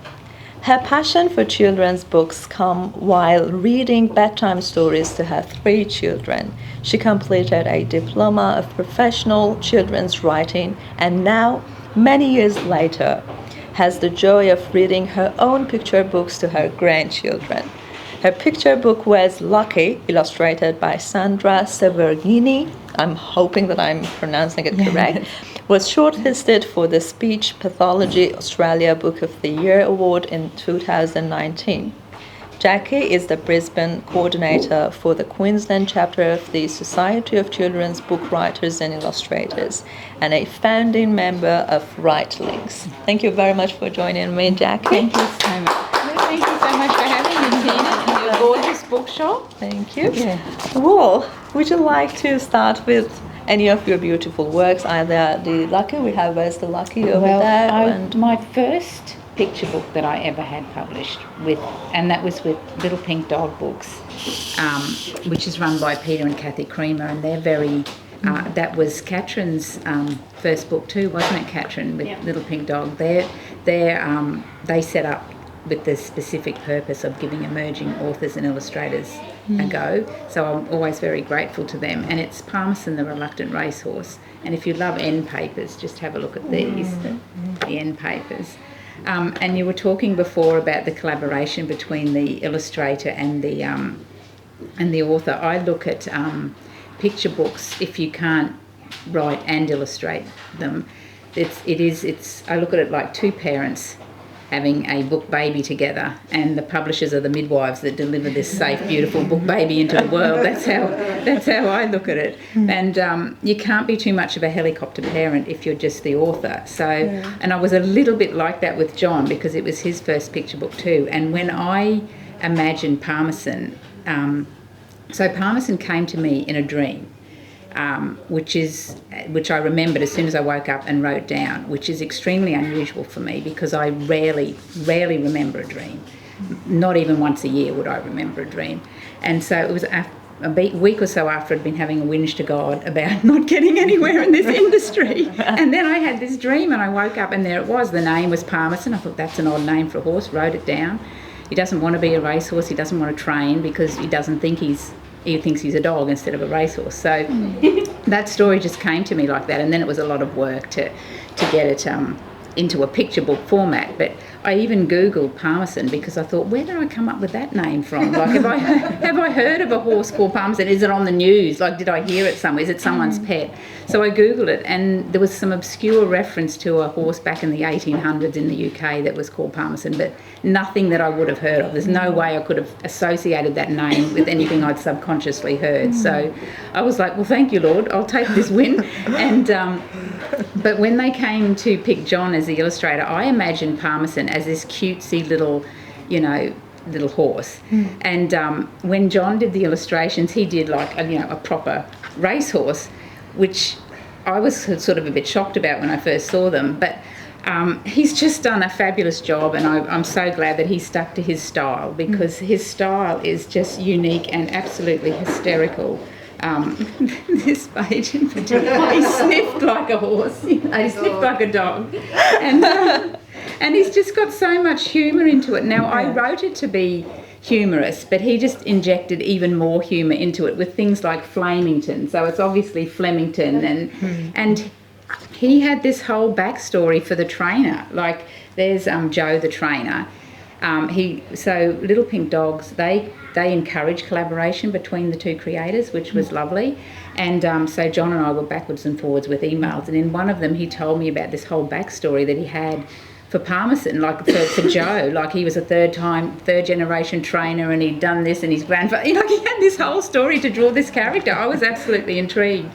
Her passion for children's books comes while reading bedtime stories to her 3 children. She completed a diploma of professional children's writing and now, many years later, has the joy of reading her own picture books to her grandchildren. Her picture book was Lucky, illustrated by Sandhya Regini. I'm hoping that I'm pronouncing it correct. Was shortlisted for the Speech Pathology Australia Book of the Year Award in 2019. Jacqui is the Brisbane coordinator for the Queensland chapter of the Society of Children's Book Writers and Illustrators and a founding member of Writelings. Thank you very much for joining me, Jacqui. Thank you so much. Thank you so much for having me, Tina, in your gorgeous bookshop. Thank you. Well, would you like to start with any of your beautiful works, either the Lucky, we have Where's the Lucky over there? My first picture book that I ever had published and that was with Little Pink Dog Books, which is run by Peter and Kathy Creamer, and they're very, that was Katrin's first book too, wasn't it, Katrin, with Little Pink Dog? They set up with the specific purpose of giving emerging authors and illustrators a go, so I'm always very grateful to them. And it's Palmerson, the Reluctant Racehorse, and if you love end papers, just have a look at these, the end papers. And you were talking before about the collaboration between the illustrator and the author. I look at picture books, if you can't write and illustrate them, I look at it like 2 parents having a book baby together, and the publishers are the midwives that deliver this safe, beautiful book baby into the world. That's how I look at it. And you can't be too much of a helicopter parent if you're just the author. So, and I was a little bit like that with John, because it was his first picture book too. And when I imagined Palmerson, so Palmerson came to me in a dream. Which I remembered as soon as I woke up and wrote down, which is extremely unusual for me because I rarely remember a dream. Not even once a year would I remember a dream. And so it was a week or so after I'd been having a whinge to God about not getting anywhere in this industry. And then I had this dream and I woke up and there it was. The name was Palmerson. I thought that's an odd name for a horse, wrote it down. He doesn't want to be a racehorse, he doesn't want to train because he thinks he's a dog instead of a racehorse. So that story just came to me like that, and then it was a lot of work to get it into a picture book format. But I even Googled Palmerson because I thought, where did I come up with that name from? Like, have I heard of a horse called Palmerson? Is it on the news? Like, did I hear it somewhere? Is it someone's pet? So I Googled it, and there was some obscure reference to a horse back in the 1800s in the UK that was called Palmerson, but nothing that I would have heard of. There's no way I could have associated that name with anything I'd subconsciously heard. So I was like, well, thank you, Lord. I'll take this win. And but when they came to pick John as the illustrator, I imagined Palmerson as this cutesy little, little horse. And when John did the illustrations, he did like a proper racehorse, which I was sort of a bit shocked about when I first saw them. But he's just done a fabulous job, and I'm so glad that he stuck to his style, because his style is just unique and absolutely hysterical. This page in particular, he sniffed like a horse, he sniffed like a dog, and he's just got so much humour into it. Now, I wrote it to be humorous, but he just injected even more humour into it with things like Flamington, so it's obviously Flemington, and he had this whole backstory for the trainer. Like, there's Joe the trainer. So Little Pink Dogs, they encourage collaboration between the two creators, which was lovely. And so John and I were backwards and forwards with emails, and in one of them he told me about this whole backstory that he had for Palmerson, like for Joe. Like, he was a third generation trainer, and he'd done this, and his grandfather, he had this whole story to draw this character. I was absolutely intrigued.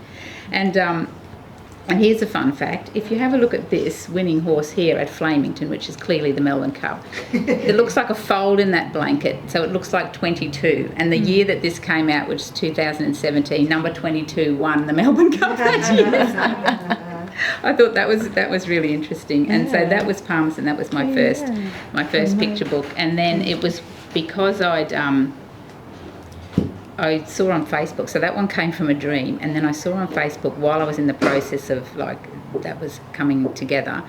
And here's a fun fact. If you have a look at this winning horse here at Flamington, which is clearly the Melbourne Cup, it looks like a fold in that blanket, so it looks like 22. And the year that this came out, which is 2017, number 22 won the Melbourne Cup that year. I thought that was really interesting. And so that was Palmerson. That was my first picture book. And then it was because I saw on Facebook, so that one came from a dream, and then I saw on Facebook while I was in the process of, that was coming together,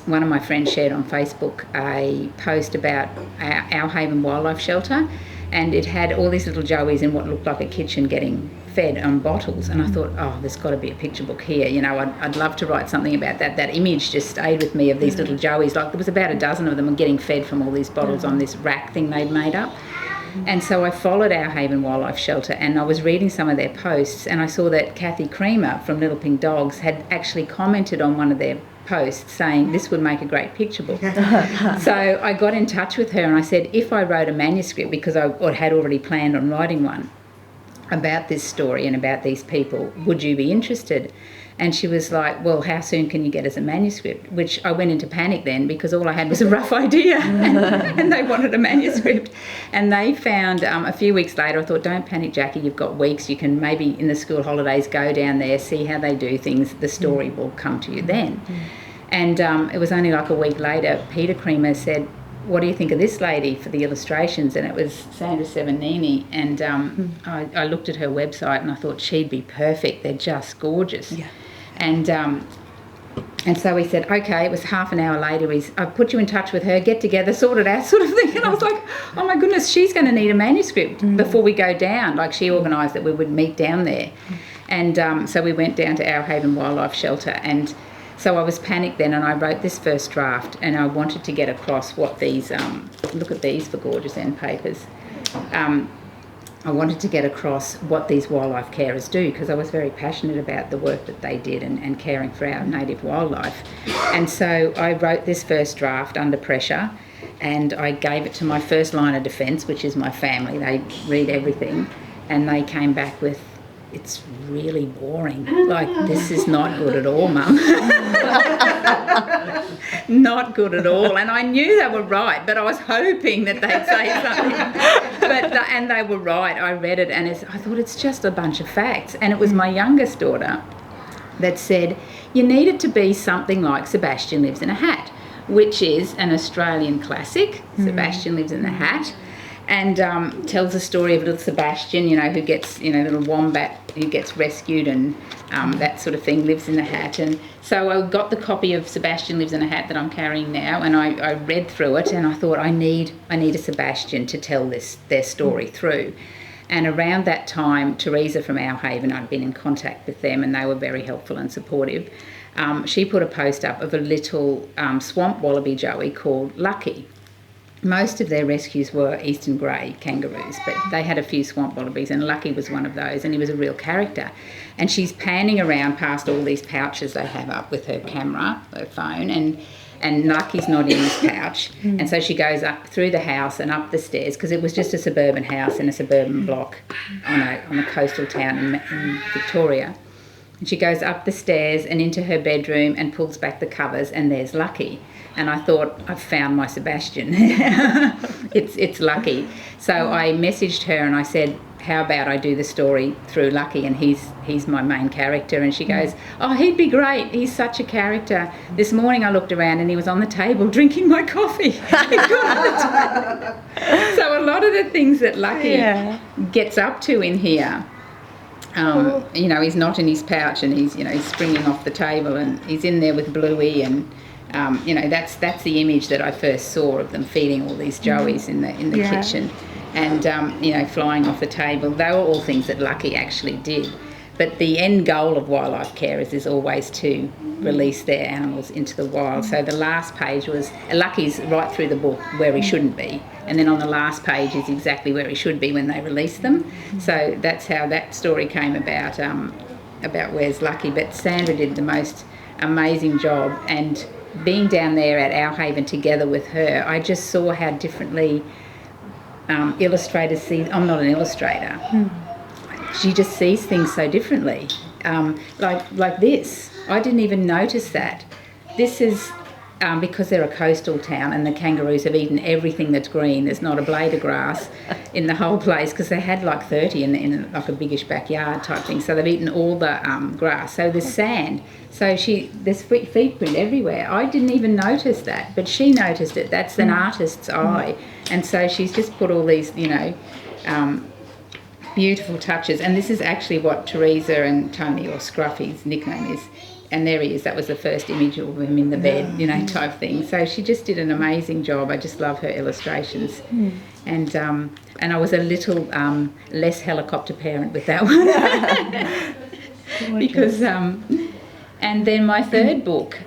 one of my friends shared on Facebook a post about our Haven Wildlife Shelter, and it had all these little joeys in what looked like a kitchen getting fed on bottles, and I thought, there's got to be a picture book here. I'd love to write something about that. That image just stayed with me of these little joeys. Like, there was about a dozen of them getting fed from all these bottles on this rack thing they'd made up. And so I followed our Haven Wildlife Shelter, and I was reading some of their posts, and I saw that Kathy Creamer from Little Pink Dogs had actually commented on one of their posts saying this would make a great picture book. So I got in touch with her, and I said, if I wrote a manuscript, because I had already planned on writing one about this story and about these people, would you be interested? And she was like, well, how soon can you get us a manuscript? Which I went into panic then, because all I had was a rough idea, and they wanted a manuscript. And they found, a few weeks later, I thought, don't panic, Jacqui, you've got weeks. You can maybe in the school holidays go down there, see how they do things. The story will come to you then. And it was only like a week later, Peter Creamer said, what do you think of this lady for the illustrations? And it was Sandra Severnini, and I looked at her website and I thought she'd be perfect. They're just gorgeous. Yeah. And so he said, okay, it was half an hour later, I put you in touch with her, get together, sort it out, sort of thing. And I was like, oh my goodness, she's going to need a manuscript before we go down. Like, she organised that we would meet down there. And so we went down to our Haven Wildlife Shelter, and so I was panicked then, and I wrote this first draft, and I wanted to get across what these, look at these for gorgeous end papers. I wanted to get across what these wildlife carers do, because I was very passionate about the work that they did and caring for our native wildlife. And so I wrote this first draft under pressure, and I gave it to my first line of defence, which is my family. They read everything, and they came back with, it's really boring. Like, this is not good at all, Mum. Not good at all. And I knew they were right, but I was hoping that they'd say something. And they were right. I read it, and I thought, it's just a bunch of facts. And it was my youngest daughter that said, you need it to be something like Sebastian Lives in a Hat, which is an Australian classic. Sebastian Lives in the Hat. And tells the story of little Sebastian, who gets, little wombat who gets rescued and that sort of thing, lives in the hat. And so I got the copy of Sebastian Lives in a Hat that I'm carrying now, and I read through it, and I thought, I need a Sebastian to tell their story through. And around that time, Teresa from Our Haven, I'd been in contact with them and they were very helpful and supportive. She put a post up of a little swamp wallaby joey called Lucky. Most of their rescues were eastern grey kangaroos, but they had a few swamp wallabies, and Lucky was one of those, and he was a real character. And she's panning around past all these pouches they have up with her camera, her phone, and Lucky's not in his pouch. And so she goes up through the house and up the stairs, because it was just a suburban house in a suburban block on a coastal town in Victoria. And she goes up the stairs and into her bedroom and pulls back the covers, and there's Lucky. And I thought, I've found my Sebastian. it's Lucky. So I messaged her and I said, how about I do the story through Lucky, and he's my main character. And she goes, oh, he'd be great. He's such a character. This morning I looked around and he was on the table drinking my coffee. He got on the table. So a lot of the things that Lucky gets up to in here, you know, he's not in his pouch, and he's springing off the table, and he's in there with Bluey, and you know, that's the image that I first saw of them feeding all these joeys in the kitchen, and you know, flying off the table. They were all things that Lucky actually did. But the end goal of wildlife carers is always to release their animals into the wild. So the last page was, Lucky's right through the book where he shouldn't be, and then on the last page is exactly where he should be when they release them. So that's how that story came about Where's Lucky. But Sandra did the most amazing job, and being down there at Our Haven together with her, I just saw how differently illustrators see. I'm not an illustrator. She just sees things so differently. Like this, I didn't even notice that. This is because they're a coastal town and the kangaroos have eaten everything that's green. There's not a blade of grass in the whole place, because they had like 30 in like a biggish backyard type thing. So they've eaten all the grass. So there's sand. So there's feet print everywhere. I didn't even notice that, but she noticed it. That's an artist's eye. And so she's just put all these, you know, beautiful touches. And this is actually what Teresa and Tony, or Scruffy's nickname is. And there he is. That was the first image of him in the bed, you know, type thing. So she just did an amazing job. I just love her illustrations. And I was a little less helicopter parent with that one. Because and then my third book,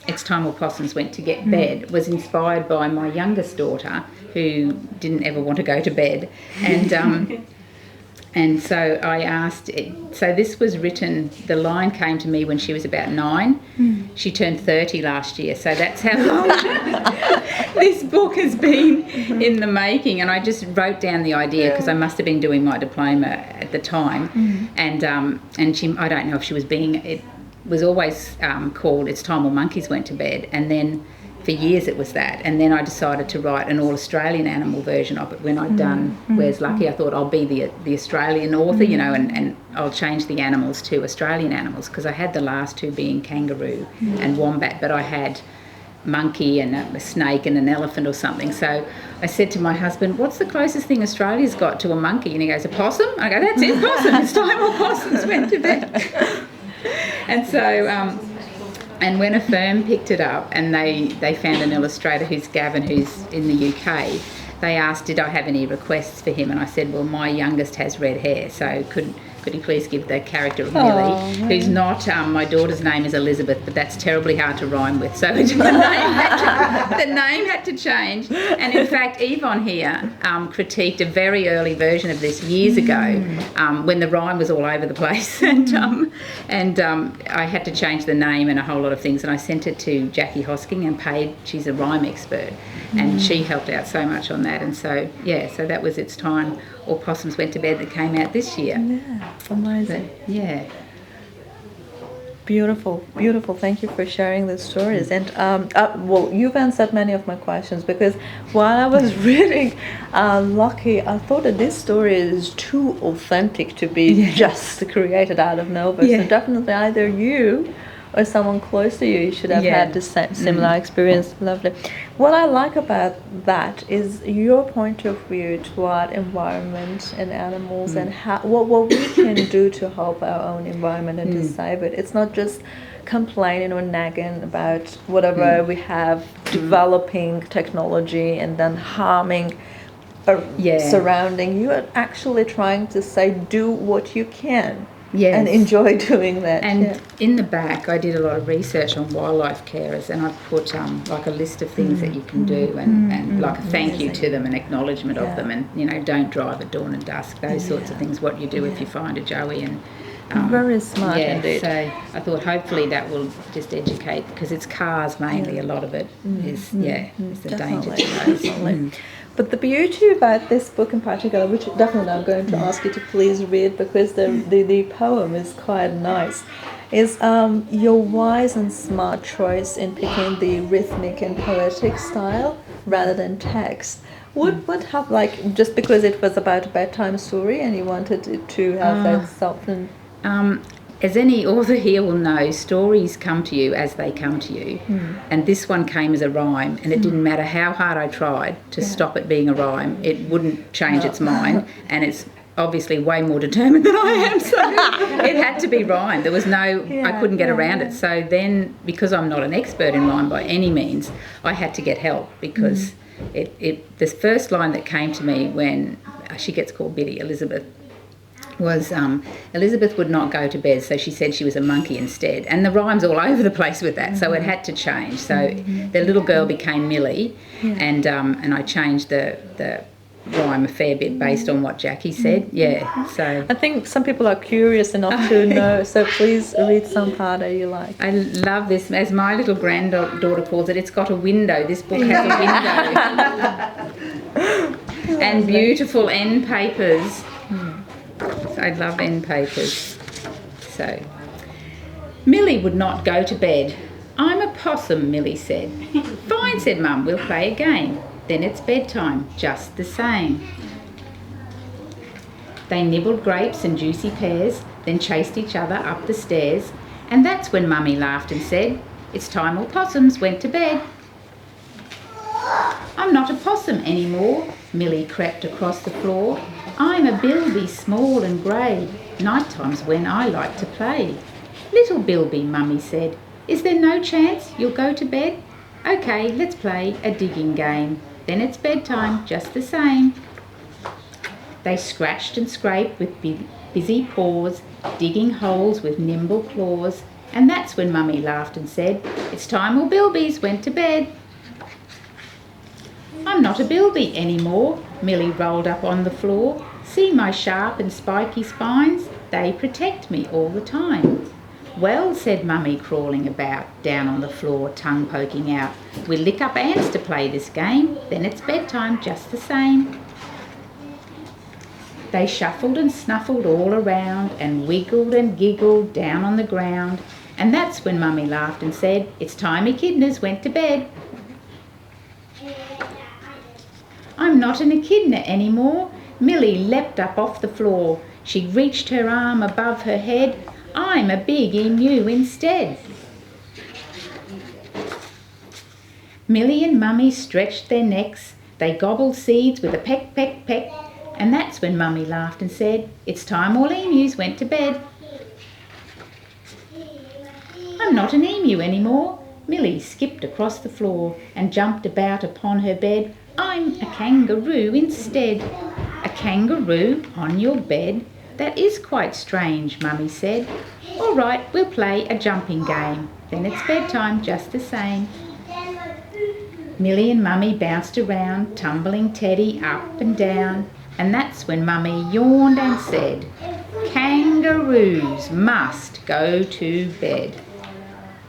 It's Time All Possums Went to Get Bed, was inspired by my youngest daughter, who didn't ever want to go to bed. And so I asked, so this was written, the line came to me when she was about 9. She turned 30 last year, so that's how long this book has been in the making. And I just wrote down the idea, because I must have been doing my diploma at the time. And she, I don't know if she was it was always called It's Time All Monkeys Went to Bed, and then for years it was that. And then I decided to write an all-Australian animal version of it when I'd done Where's Lucky. I thought I'll be the Australian author, you know, and I'll change the animals to Australian animals, because I had the last two being kangaroo and wombat, but I had monkey and a snake and an elephant or something. So I said to my husband, what's the closest thing Australia's got to a monkey? And he goes, a possum? I go, that's it, possum. It's time all possums went to bed. And so... and when a firm picked it up and they found an illustrator who's Gavin, who's in the UK, they asked, did I have any requests for him? And I said, well, my youngest has red hair, so could he please give the character of Millie, who's not, my daughter's name is Elizabeth, but that's terribly hard to rhyme with, so the name had to change. And in fact, Yvonne here critiqued a very early version of this years ago, when the rhyme was all over the place, and I had to change the name and a whole lot of things, and I sent it to Jacqui Hosking and paid, she's a rhyme expert, and she helped out so much on that. And so, so that was It's Time All Possums Went to Bed, that came out this year. Amazing. But, Beautiful, beautiful. Thank you for sharing the stories. And well, you've answered many of my questions, because while I was reading Lucky, I thought that this story is too authentic to be just created out of nowhere. So definitely either you or someone close to you should have had the similar experience. Lovely. What I like about that is your point of view toward environment and animals, and how what we can do to help our own environment and to save it. It's not just complaining or nagging about whatever we have, developing technology and then harming surrounding. You are actually trying to say, do what you can. Yes. And enjoy doing that. And in the back, I did a lot of research on wildlife carers, and I put like a list of things that you can do, and like a thank you to them, an acknowledgement of them, and don't drive at dawn and dusk. Those sorts of things. What you do if you find a joey, and very smart indeed. So I thought hopefully that will just educate, because it's cars mainly. A lot of it is the danger to those. But the beauty about this book in particular, which definitely I'm going to ask you to please read because the poem is quite nice, is your wise and smart choice in picking the rhythmic and poetic style rather than text. Would have, like, just because it was about a bedtime story and you wanted it to have that softened. As any author here will know, stories come to you as they come to you. And this one came as a rhyme, and it didn't matter how hard I tried to stop it being a rhyme, it wouldn't change its mind, and it's obviously way more determined than I am, so it had to be rhyme. There was I couldn't get around it. So then, because I'm not an expert in rhyme by any means, I had to get help, because the first line that came to me when she gets called Biddy, Elizabeth, was Elizabeth would not go to bed, so she said she was a monkey instead. And the rhyme's all over the place with that, so it had to change. So the little girl became Millie, and I changed the rhyme a fair bit based on what Jacqui said. So I think some people are curious enough to know, so please read some part that you like. I love this. As my little granddaughter calls it, it's got a window. This book has a window. And beautiful end papers. I love end papers. So, Millie would not go to bed. I'm a possum, Millie said. Fine, said Mum, we'll play a game. Then it's bedtime, just the same. They nibbled grapes and juicy pears, then chased each other up the stairs, and that's when Mummy laughed and said, it's time all possums went to bed. I'm not a possum anymore, Millie crept across the floor. I'm a bilby, small and grey. Night-time's when I like to play. Little Bilby, Mummy said, is there no chance you'll go to bed? OK, let's play a digging game. Then it's bedtime, just the same. They scratched and scraped with busy paws, digging holes with nimble claws, and that's when Mummy laughed and said, it's time all bilbies went to bed. I'm not a bilby anymore, Millie rolled up on the floor. See my sharp and spiky spines? They protect me all the time. Well, said Mummy, crawling about, down on the floor, tongue poking out, we'll lick up ants to play this game, then it's bedtime just the same. They shuffled and snuffled all around and wiggled and giggled down on the ground, and that's when Mummy laughed and said, it's time echidnas went to bed. I'm not an echidna anymore. Millie leapt up off the floor. She reached her arm above her head. I'm a big emu instead. Millie and Mummy stretched their necks. They gobbled seeds with a peck, peck, peck. And that's when Mummy laughed and said, it's time all emus went to bed. I'm not an emu anymore. Millie skipped across the floor and jumped about upon her bed. I'm a kangaroo instead. A kangaroo on your bed? That is quite strange, Mummy said. All right, we'll play a jumping game. Then it's bedtime just the same. Millie and Mummy bounced around, tumbling Teddy up and down. And that's when Mummy yawned and said, kangaroos must go to bed.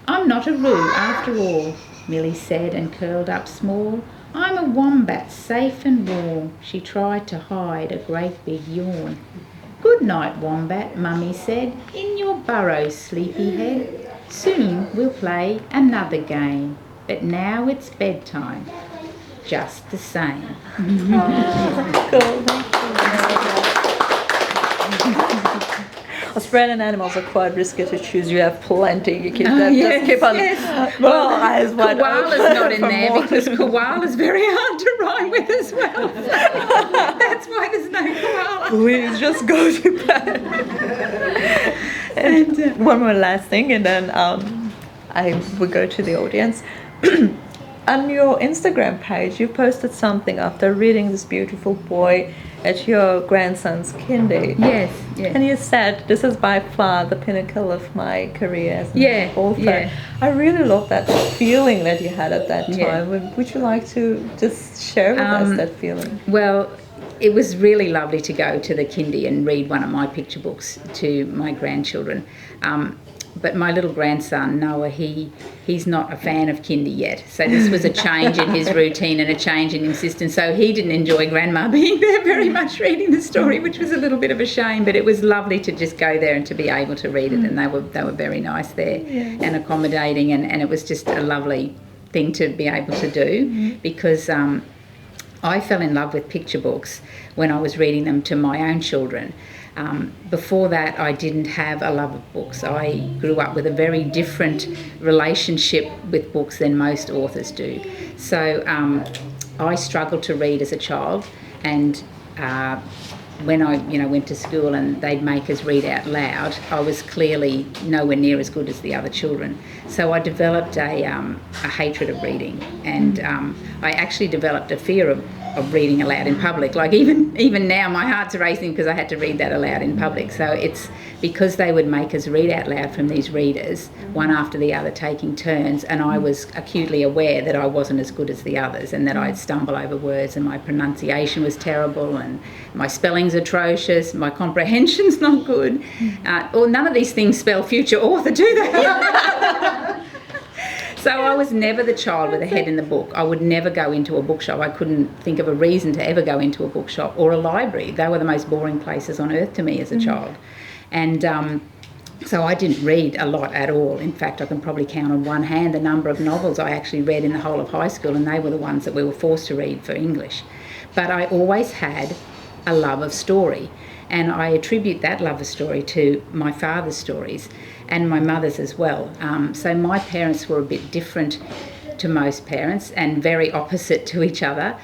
I'm not a roo after all, Millie said and curled up small. I'm a wombat, safe and warm. She tried to hide a great big yawn. Good night, wombat, Mummy said, in your burrow, sleepyhead. Soon we'll play another game, but now it's bedtime, just the same. Australian animals are quite risky to choose. You have plenty. You keep just keep on. Well, eyes wide koala's open not in there more. because koala's very hard to rhyme with as well. That's why there's no koala. Please just go to bed. And one more last thing, and then I will go to the audience. on your Instagram page, you posted something after reading this beautiful boy at your grandson's kindy. Yes, yes. And you said, this is by far the pinnacle of my career as an author. Yeah. I really love that feeling that you had at that time. Yeah. Would you like to just share with us that feeling? Well, it was really lovely to go to the kindy and read one of my picture books to my grandchildren. But my little grandson, Noah, he's not a fan of kindy yet. So this was a change in his routine and a change in insistence. So he didn't enjoy Grandma being there very much reading the story, which was a little bit of a shame. But it was lovely to just go there and to be able to read it. And they were very nice there and accommodating. And it was just a lovely thing to be able to do because I fell in love with picture books when I was reading them to my own children. Before that, I didn't have a love of books. I grew up with a very different relationship with books than most authors do. So I struggled to read as a child, and when I went to school and they'd make us read out loud, I was clearly nowhere near as good as the other children. So I developed a hatred of reading, and I actually developed a fear of reading aloud in public. Like even now my heart's racing because I had to read that aloud in public. So it's because they would make us read out loud from these readers, one after the other, taking turns, and I was acutely aware that I wasn't as good as the others and that I'd stumble over words and my pronunciation was terrible and my spelling's atrocious, my comprehension's not good. Or none of these things spell future author, do they? So I was never the child with a head in the book. I would never go into a bookshop. I couldn't think of a reason to ever go into a bookshop or a library. They were the most boring places on earth to me as a child. And so I didn't read a lot at all. In fact, I can probably count on one hand the number of novels I actually read in the whole of high school, and they were the ones that we were forced to read for English. But I always had a love of story, and I attribute that love of story to my father's stories and my mother's as well. So my parents were a bit different to most parents and very opposite to each other.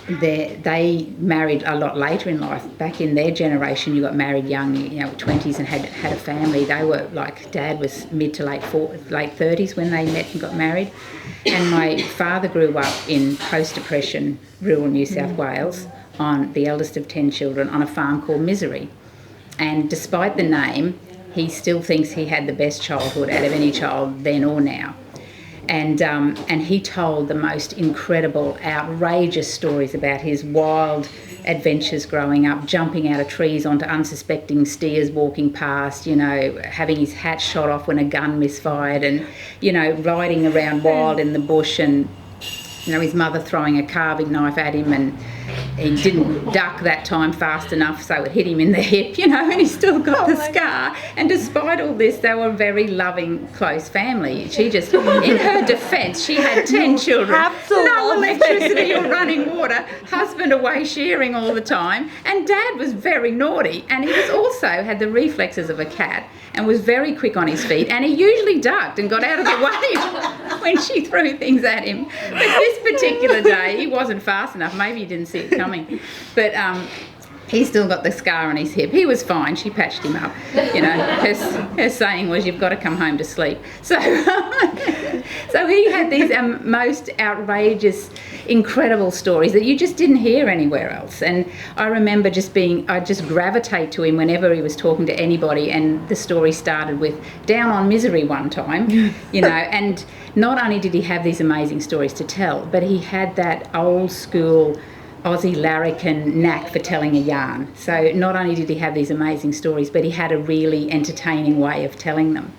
They married a lot later in life. Back in their generation, you got married young, 20s, and had a family. They were like, Dad was mid to late 30s when they met and got married. And my father grew up in post-depression rural New South Wales, on the eldest of 10 children, on a farm called Misery. And despite the name, he still thinks he had the best childhood out of any child then or now. And he told the most incredible, outrageous stories about his wild adventures growing up, jumping out of trees onto unsuspecting steers walking past, having his hat shot off when a gun misfired, and, riding around wild in the bush, and, his mother throwing a carving knife at him, and he didn't duck that time fast enough, so it hit him in the hip, and he still got the scar. And despite all this, they were a very loving, close family. She just, in her defence, she had 10 children, no electricity or running water, husband away sharing all the time, and Dad was very naughty, and he was also had the reflexes of a cat and was very quick on his feet, and he usually ducked and got out of the way when she threw things at him. But this particular day, he wasn't fast enough. Maybe he didn't see it coming. But he still got the scar on his hip. He was fine. She patched him up. Her saying was, "You've got to come home to sleep." So, so he had these most outrageous, incredible stories that you just didn't hear anywhere else. And I remember I'd just gravitate to him whenever he was talking to anybody. And the story started with "Down on Misery one time," And not only did he have these amazing stories to tell, but he had that old school Aussie larrikin knack for telling a yarn. So not only did he have these amazing stories, but he had a really entertaining way of telling them.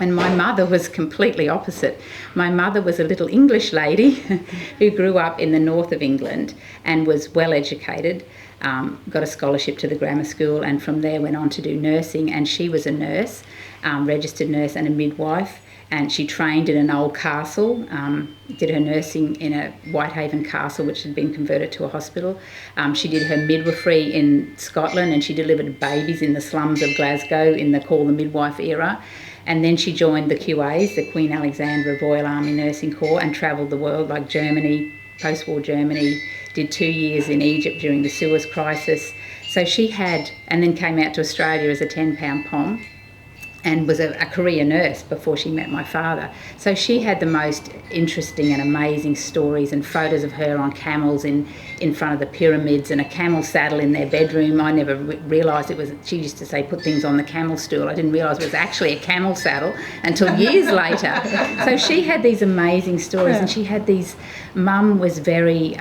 And my mother was completely opposite. My mother was a little English lady who grew up in the north of England and was well educated, got a scholarship to the grammar school, and from there went on to do nursing. And she was a nurse, registered nurse and a midwife. And she trained in an old castle, did her nursing in a Whitehaven castle, which had been converted to a hospital. She did her midwifery in Scotland, and she delivered babies in the slums of Glasgow in the Call the Midwife era. And then she joined the QAs, the Queen Alexandra Royal Army Nursing Corps, and travelled the world, like Germany, post-war Germany, did 2 years in Egypt during the Suez crisis. So she had, and then came out to Australia as a 10-pound pom. and was a career nurse before she met my father. So she had the most interesting and amazing stories, and photos of her on camels in front of the pyramids, and a camel saddle in their bedroom. I never realised it was, she used to say, put things on the camel stool. I didn't realise it was actually a camel saddle until years later. So she had these amazing stories, and she had these, Mum was very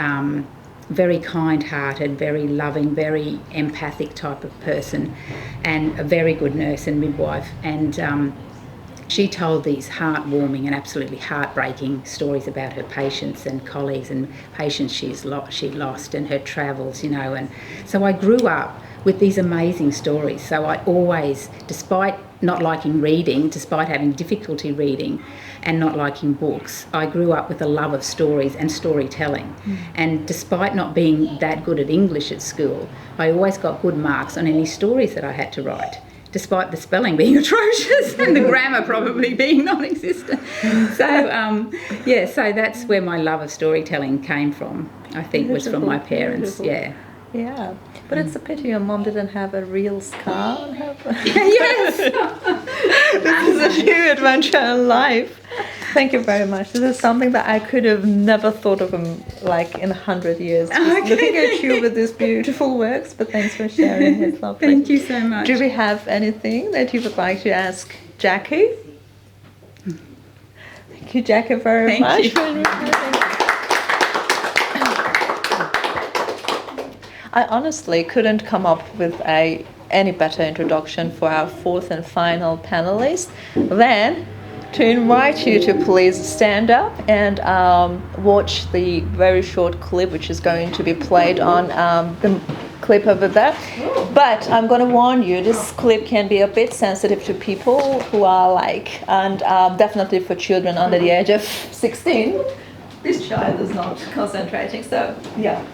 kind-hearted, very loving, very empathic type of person, and a very good nurse and midwife. And she told these heartwarming and absolutely heartbreaking stories about her patients and colleagues and patients she lost and her travels, you know. And so I grew up with these amazing stories. So I always, despite not liking reading, despite having difficulty reading and not liking books, I grew up with a love of stories and storytelling. And despite not being that good at English at school, I always got good marks on any stories that I had to write, despite the spelling being atrocious and the grammar probably being non-existent. So, so that's where my love of storytelling came from, I think. Beautiful, was from my parents, beautiful. Yeah, but it's a pity your mom didn't have a real scar on her. Yes! This is a new adventure in life. Thank you very much. This is something that I could have never thought of in 100 years. Just looking at you with these beautiful works, but thanks for sharing. It's lovely. Thank you so much. Do we have anything that you would like to ask Jacqui? Thank you, Jacqui, very much. I honestly couldn't come up with any better introduction for our fourth and final panelist than to invite you to please stand up and watch the very short clip which is going to be played on the clip over there. But I'm going to warn you, this clip can be a bit sensitive to people who are and definitely for children under the age of 16. This child is not concentrating, so yeah.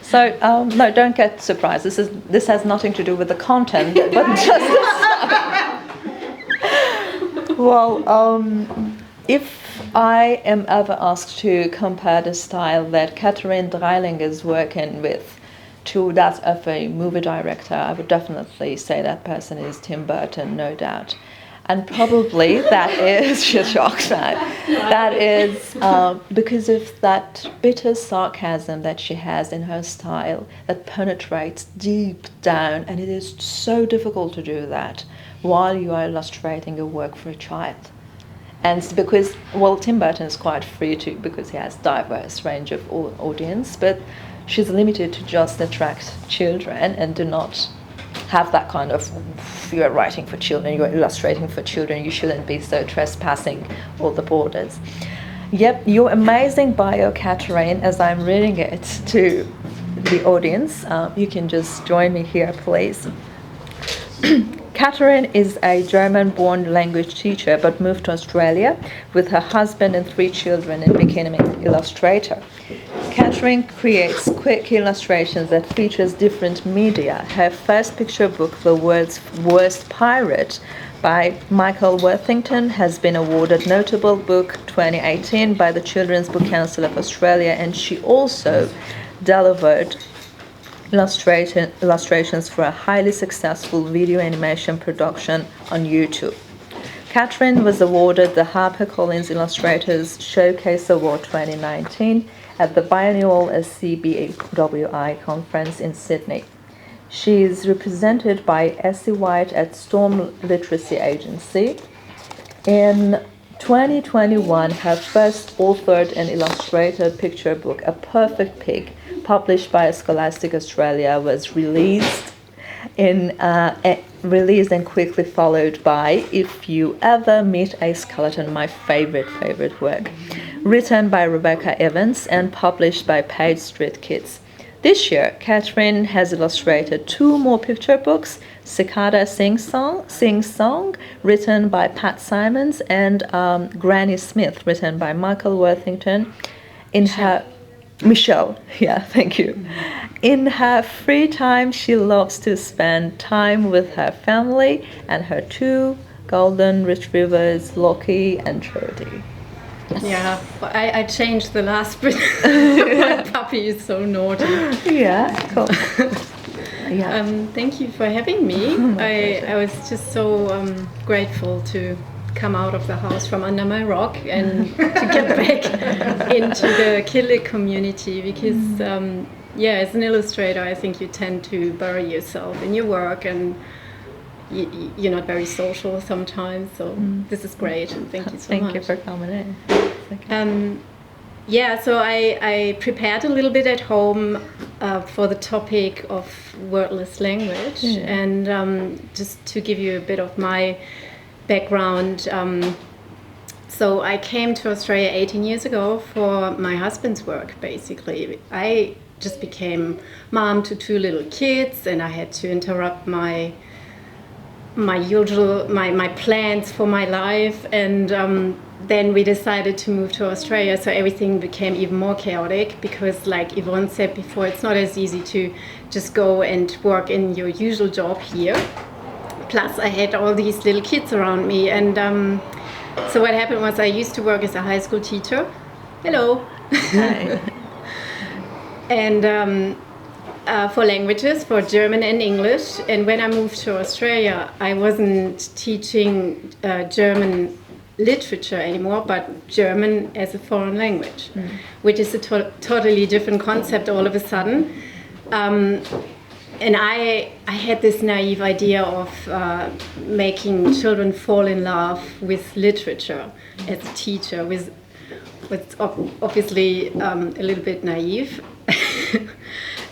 So no, don't get surprised. This has nothing to do with the content, but just if I am ever asked to compare the style that Katrin Dreiling is working with to that of a movie director, I would definitely say that person is Tim Burton, no doubt. And probably that is, she's shocked now, that is because of that bitter sarcasm that she has in her style that penetrates deep down, and it is so difficult to do that while you are illustrating a work for a child. And because, Tim Burton is quite free too, because he has diverse range of audience, but she's limited to just attract children and do not have that kind of, you're writing for children, you're illustrating for children, you shouldn't be so trespassing all the borders. Yep, your amazing bio, Katrin, as I'm reading it to the audience, you can just join me here, please. Katrin is a German-born language teacher but moved to Australia with her husband and 3 children and became an illustrator. Katrin creates quick illustrations that features different media. Her first picture book, The World's Worst Pirate, by Michael Worthington, has been awarded Notable Book 2018 by the Children's Book Council of Australia, and she also delivered illustrations for a highly successful video animation production on YouTube. Katrin was awarded the HarperCollins Illustrators Showcase Award 2019 at the biannual SCBWI conference in Sydney. She is represented by Essie White at Storm Literacy Agency. In 2021, her first authored and illustrated picture book, A Perfect Pig, published by Scholastic Australia, was released and quickly followed by If You Ever Meet a Skeleton, my favorite work, written by Rebecca Evans and published by Page Street Kids. This year, Katrin has illustrated 2 more picture books, Cicada Sing Song, written by Pat Simons, and Granny Smith, written by Michael Worthington. Michelle, yeah, thank you. In her free time, she loves to spend time with her family and her 2 golden retrievers, Lockie and Trudy. Yeah, but I changed the last bit. My puppy is so naughty. Yeah, cool. Yeah. Thank you for having me. I was just so grateful to come out of the house from under my rock and to get back into the Kindle community because, as an illustrator, I think you tend to bury yourself in your work and you're not very social sometimes. So this is great, and thank you so much. Thank you for coming in. So I prepared a little bit at home for the topic of wordless language, and just to give you a bit of my background. So I came to Australia 18 years ago for my husband's work, basically. I just became mom to 2 little kids, and I had to interrupt my plans for my life, and then we decided to move to Australia, so everything became even more chaotic because, like Yvonne said before, it's not as easy to just go and work in your usual job here. Plus I had all these little kids around me, and so what happened was I used to work as a high school teacher. Hello. Hi. And for languages, for German and English. And when I moved to Australia, I wasn't teaching German literature anymore, but German as a foreign language, which is a totally different concept all of a sudden. And I had this naive idea of making children fall in love with literature as a teacher, with obviously a little bit naive.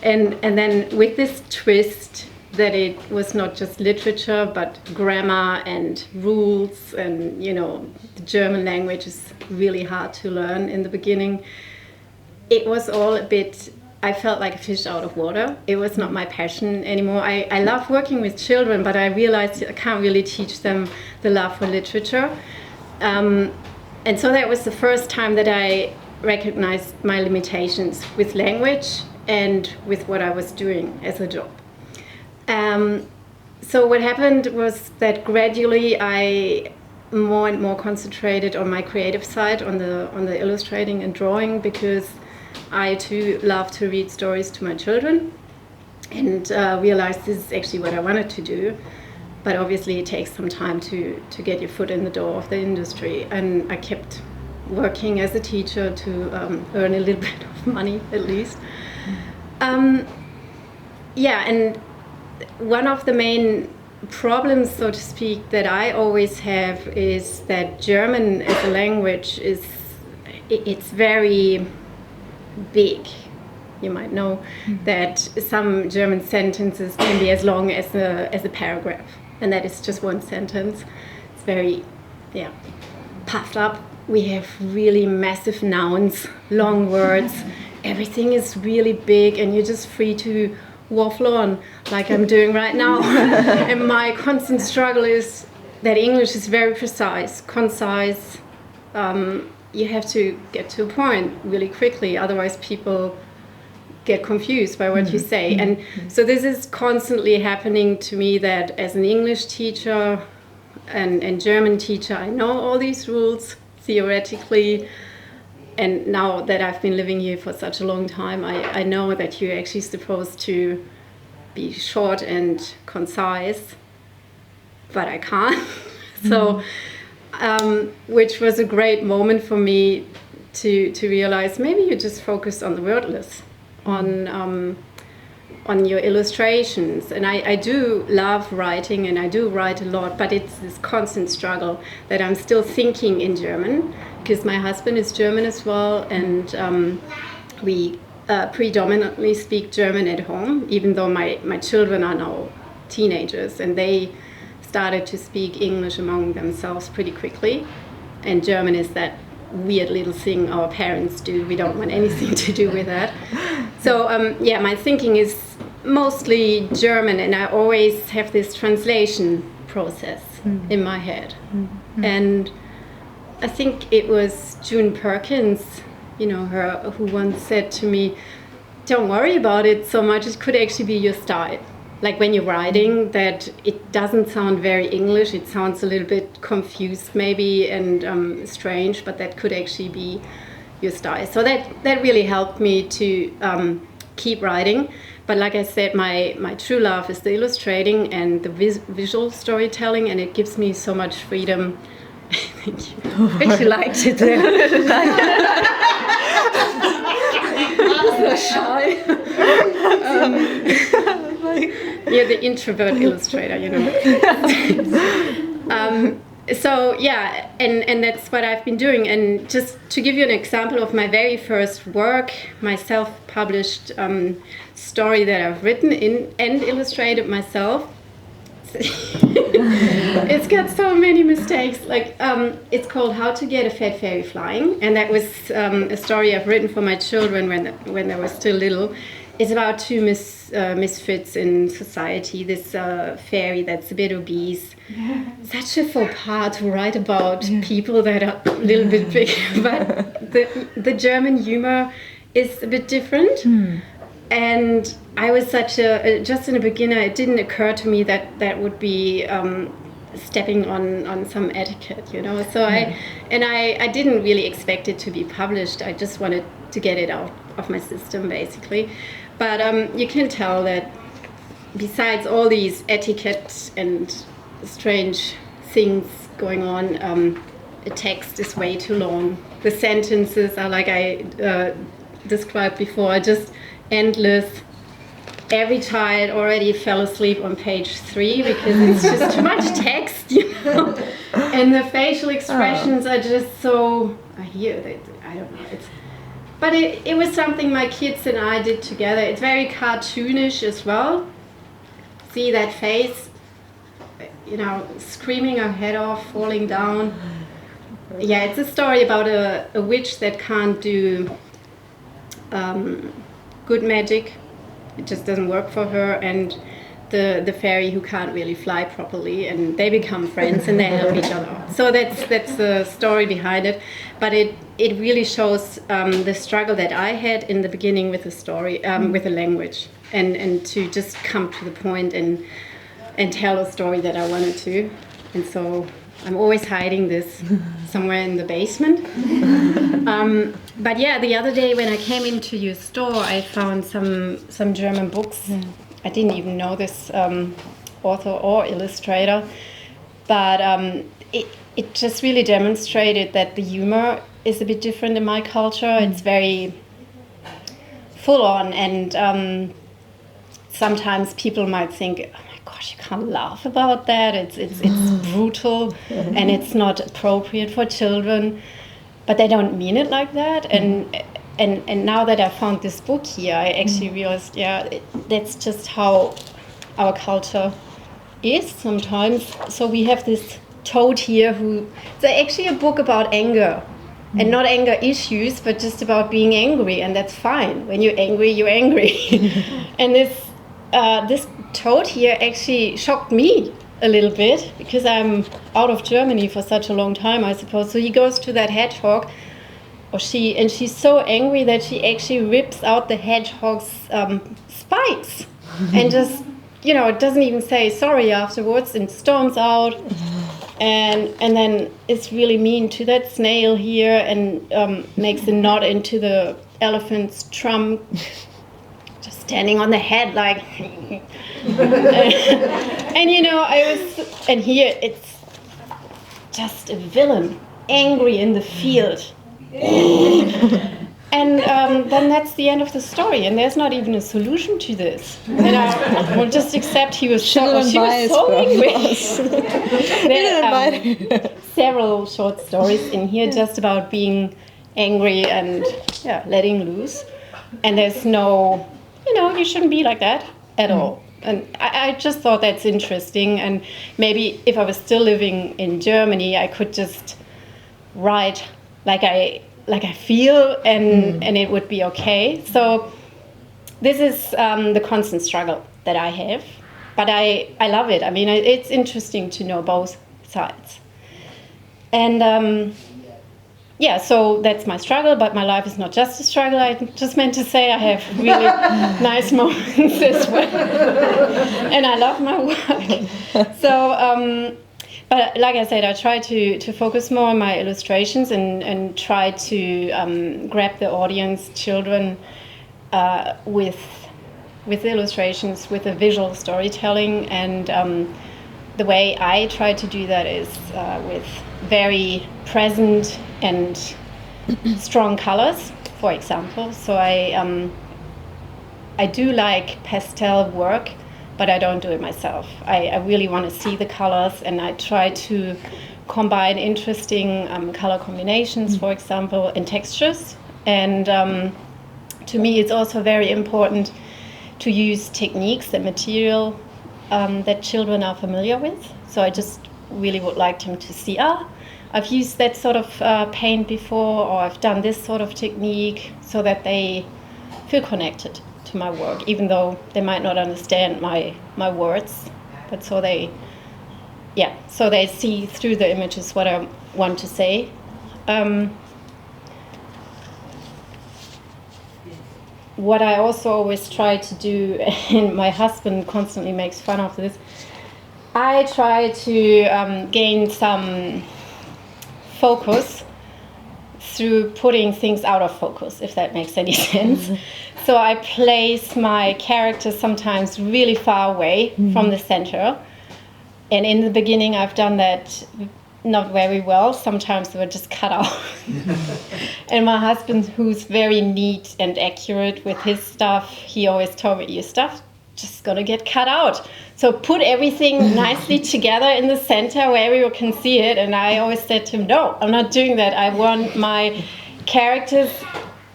And then with this twist that it was not just literature, but grammar and rules, and the German language is really hard to learn in the beginning. It was all a bit, I felt like a fish out of water. It was not my passion anymore. I love working with children, but I realized I can't really teach them the love for literature. And so that was the first time that I recognized my limitations with language and with what I was doing as a job. So what happened was that gradually I more and more concentrated on my creative side, on the illustrating and drawing, because I too love to read stories to my children, and realized this is actually what I wanted to do. But obviously it takes some time to get your foot in the door of the industry, and I kept working as a teacher to earn a little bit of money at least. And one of the main problems, so to speak, that I always have is that German as a language it's very big. You might know that some German sentences can be as long as a paragraph, and that is just one sentence. It's very puffed up. We have really massive nouns, long words. Everything is really big, and you're just free to waffle on like I'm doing right now. And my constant struggle is that English is very precise, concise. You have to get to a point really quickly, otherwise people get confused by what you say. And so this is constantly happening to me, that as an English teacher and German teacher, I know all these rules theoretically. And now that I've been living here for such a long time, I know that you're actually supposed to be short and concise, but I can't. So, which was a great moment for me to realize maybe you just focus on the wordless, on your illustrations. And I do love writing, and I do write a lot, but it's this constant struggle that I'm still thinking in German, because my husband is German as well, and we predominantly speak German at home, even though my children are now teenagers, and they started to speak English among themselves pretty quickly. And German is that weird little thing our parents do. We don't want anything to do with that. So my thinking is mostly German, and I always have this translation process in my head. And I think it was June Perkins, her, who once said to me, don't worry about it so much, it could actually be your style. Like when you're writing, that it doesn't sound very English, it sounds a little bit confused maybe and strange, but that could actually be your style. So that really helped me to keep writing. But like I said, my true love is the illustrating and the visual storytelling, and it gives me so much freedom. Thank you. I bet you liked it there. So shy. You're the introvert illustrator, you know. So yeah, and that's what I've been doing. And just to give you an example of my very first work, my self-published story that I've written and illustrated myself. It's got so many mistakes. Like it's called How to Get a Fat Fairy Flying, and that was a story I've written for my children when they were still little. It's about two misfits in society. This fairy that's a bit obese. Yeah. Such a faux pas to write about people that are a little bit big. But the German humor is a bit different. And I was just in a beginner, it didn't occur to me that would be stepping on some etiquette, you know. So I didn't really expect it to be published. I just wanted to get it out of my system, basically. But you can tell that besides all these etiquette and strange things going on, the text is way too long. The sentences are, like I described before, just endless. Every child already fell asleep on page 3 because it's just too much text, you know. And the facial expressions are just so, I don't know. But it was something my kids and I did together. It's very cartoonish as well. See that face, you know, screaming her head off, falling down. Yeah, it's a story about a witch that can't do good magic. It just doesn't work for her, and the fairy who can't really fly properly, and they become friends and they help each other out. So that's the story behind it. But it really shows the struggle that I had in the beginning with the story, with the language, and to just come to the point and tell a story that I wanted to. And so I'm always hiding this somewhere in the basement. But yeah, the other day when I came into your store, I found some German books. I didn't even know this author or illustrator, but it just really demonstrated that the humor is a bit different in my culture. It's very full on, and sometimes people might think, oh my gosh, you can't laugh about that. It's brutal and it's not appropriate for children, but they don't mean it like that. And now that I found this book here, I actually realized, that's just how our culture is sometimes. So we have this toad here it's actually a book about anger, and not anger issues, but just about being angry, and that's fine. When you're angry, you're angry. And this toad here actually shocked me a little bit, because I'm out of Germany for such a long time, I suppose. So he goes to that hedgehog, and she's so angry that she actually rips out the hedgehog's spikes and just, you know, doesn't even say sorry afterwards and storms out. And then it's really mean to that snail here, and makes a knot into the elephant's trunk, just standing on the head like. And you know, and here it's just a villain, angry in the field. And then that's the end of the story, and there's not even a solution to this. And I will just accept she was so angry. There are several short stories in here just about being angry and letting loose. And there's no, you shouldn't be like that at all. And I just thought that's interesting. And maybe if I was still living in Germany, I could just write like I feel, and it would be okay. So this is the constant struggle that I have, but I love it. I mean, it's interesting to know both sides. And so that's my struggle, but my life is not just a struggle. I just meant to say I have really nice moments as well. And I love my work. So, but like I said, I try to focus more on my illustrations and try to grab the audience, children, with illustrations, with a visual storytelling, and the way I try to do that is with very present and strong colors, for example. So I do like pastel work, but I don't do it myself. I really want to see the colors, and I try to combine interesting color combinations, for example, and textures. And to me, it's also very important to use techniques and material that children are familiar with. So I just really would like them to see, I've used that sort of paint before, or I've done this sort of technique, so that they feel connected to my work, even though they might not understand my words. But so they see through the images what I want to say. What I also always try to do, and my husband constantly makes fun of this, I try to gain some focus through putting things out of focus, if that makes any sense. So I place my characters sometimes really far away from the center. And in the beginning, I've done that not very well. Sometimes they were just cut out. And my husband, who's very neat and accurate with his stuff, he always told me, your stuff just gonna get cut out. So put everything nicely together in the center where everyone can see it. And I always said to him, no, I'm not doing that. I want my characters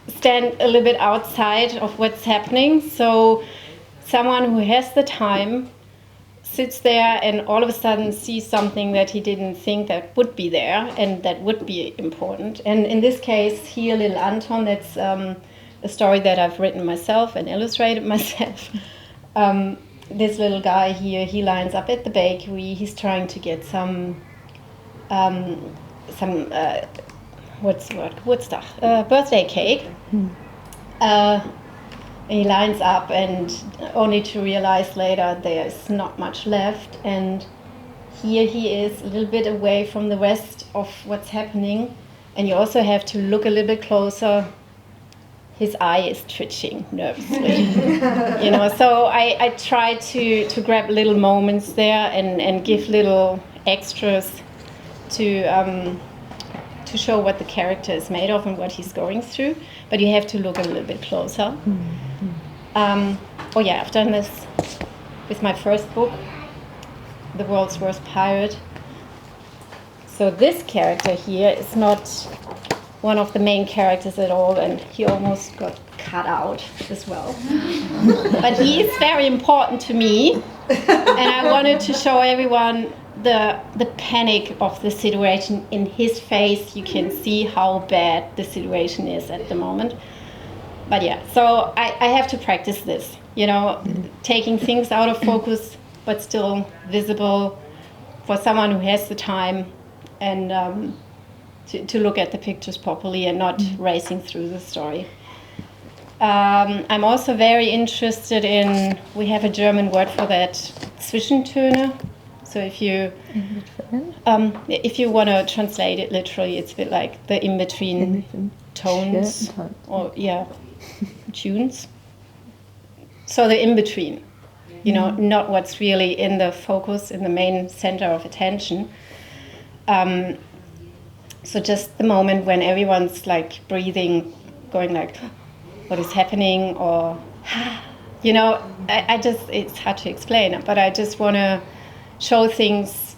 stand a little bit outside of what's happening. So someone who has the time sits there and all of a sudden sees something that he didn't think that would be there and that would be important. And in this case here, Little Anton, that's a story that I've written myself and illustrated myself. This little guy here, he lines up at the bakery. He's trying to get some birthday cake. He lines up, and only to realize later there's not much left. And here he is a little bit away from the rest of what's happening. And you also have to look a little bit closer. His eye is twitching nervously. So I try to grab little moments there and give little extras to show what the character is made of and what he's going through. But you have to look a little bit closer. I've done this with my first book, The World's Worst Pirate. So this character here is not one of the main characters at all, and he almost got cut out as well. But he is very important to me, and I wanted to show everyone the panic of the situation. In his face, you can see how bad the situation is at the moment. But so I have to practice this, taking things out of focus, but still visible for someone who has the time, and to look at the pictures properly and not racing through the story. I'm also very interested in, we have a German word for that, Zwischentöne. So if you want to translate it literally, it's a bit like the in-between tones, or tunes. So the in-between, not what's really in the focus, in the main center of attention. So just the moment when everyone's like breathing, going like, what is happening, or, it's hard to explain, but I just want to show things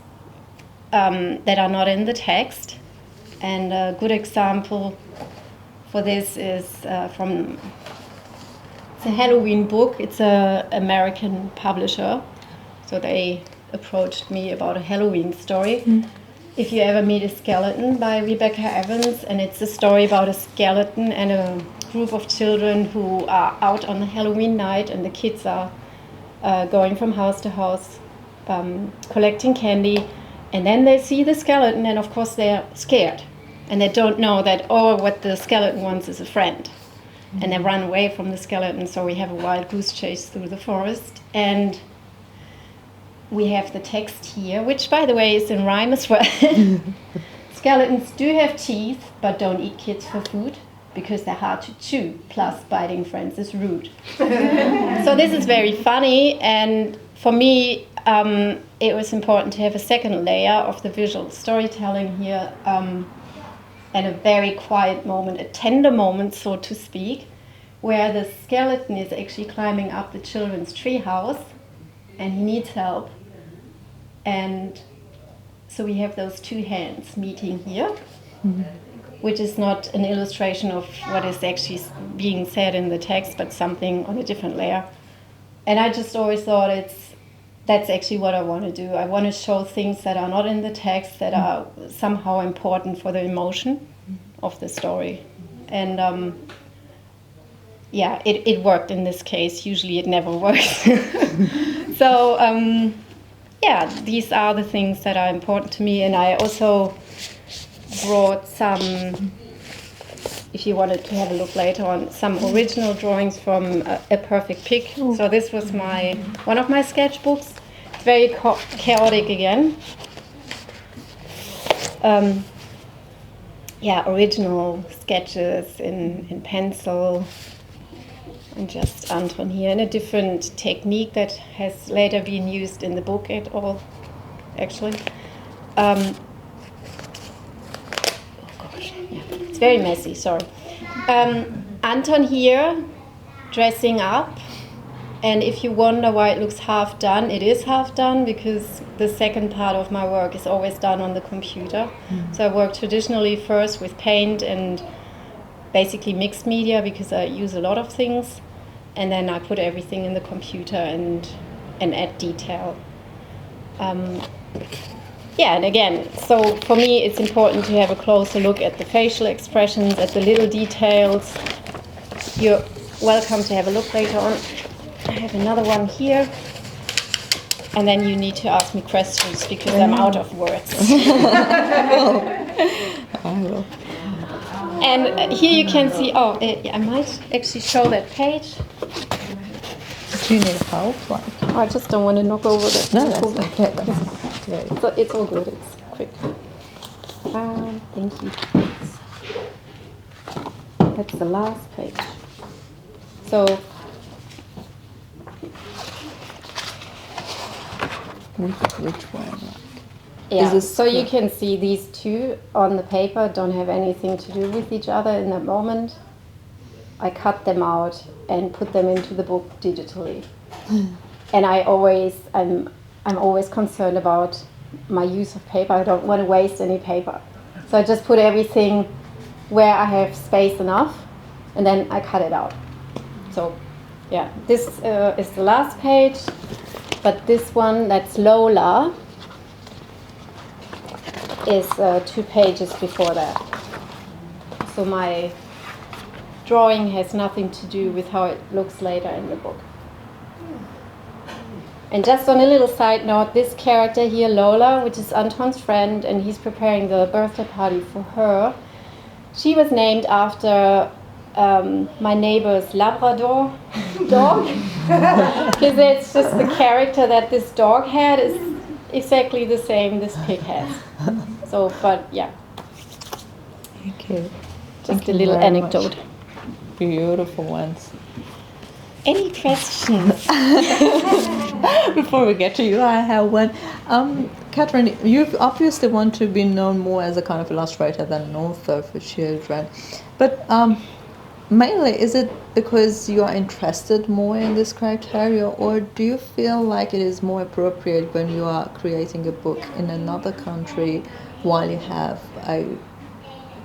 that are not in the text. And a good example for this is from a Halloween book. It's an American publisher, so they approached me about a Halloween story. If You Ever Meet a Skeleton by Rebecca Evans, and it's a story about a skeleton and a group of children who are out on the Halloween night, and the kids are going from house to house collecting candy, and then they see the skeleton, and of course they're scared, and they don't know that what the skeleton wants is a friend. And they run away from the skeleton, so we have a wild goose chase through the forest. And we have the text here, which, by the way, is in rhyme as well. Skeletons do have teeth, but don't eat kids for food. because they're hard to chew, plus biting friends is rude. So this is very funny, and for me it was important to have a second layer of the visual storytelling here, and a very quiet moment, a tender moment, so to speak, where the skeleton is actually climbing up the children's treehouse and he needs help. And so we have those two hands meeting here, which is not an illustration of what is actually being said in the text, but something on a different layer. And I just always thought that's actually what I want to do. I want to show things that are not in the text that are somehow important for the emotion of the story. And it worked in this case. Usually it never works. So these are the things that are important to me. And I also brought some, if you wanted to have a look later on, some original drawings from A Perfect Pig. So this was one of my sketchbooks. It's very chaotic again. Original sketches in pencil, and just Anton here, and a different technique that has later been used in the book at all, actually. It's very messy, sorry. Anton here, dressing up, and if you wonder why it looks half done, it is half done because the second part of my work is always done on the computer. So I work traditionally first with paint and basically mixed media because I use a lot of things, and then I put everything in the computer and add detail. And again, so for me it's important to have a closer look at the facial expressions, at the little details. You're welcome to have a look later on. I have another one here, and then you need to ask me questions because I'm out of words. I will. And here you can see, I might actually show that page. Do you need help? I just don't want to knock over the... No, that's okay. So it's all good, it's quick. Thank you. That's the last page. So... Which one? Yeah, so you can see these two on the paper don't have anything to do with each other in that moment. I cut them out and put them into the book digitally. And I'm always concerned about my use of paper. I don't want to waste any paper. So I just put everything where I have space enough, and then I cut it out. So yeah, this is the last page, but this one, that's Lola, is 2 pages before that. So my drawing has nothing to do with how it looks later in the book. And just on a little side note, this character here, Lola, which is Anton's friend, and he's preparing the birthday party for her, she was named after my neighbor's Labrador dog, because it's just the character that this dog had is exactly the same this pig has. So, but yeah. Thank you. Just a little anecdote. Much. Beautiful ones. Any questions? Before we get to you, I have one. Katrin, you obviously want to be known more as a kind of illustrator than an author for children. But mainly, is it because you are interested more in this criteria, or do you feel like it is more appropriate when you are creating a book in another country while you have a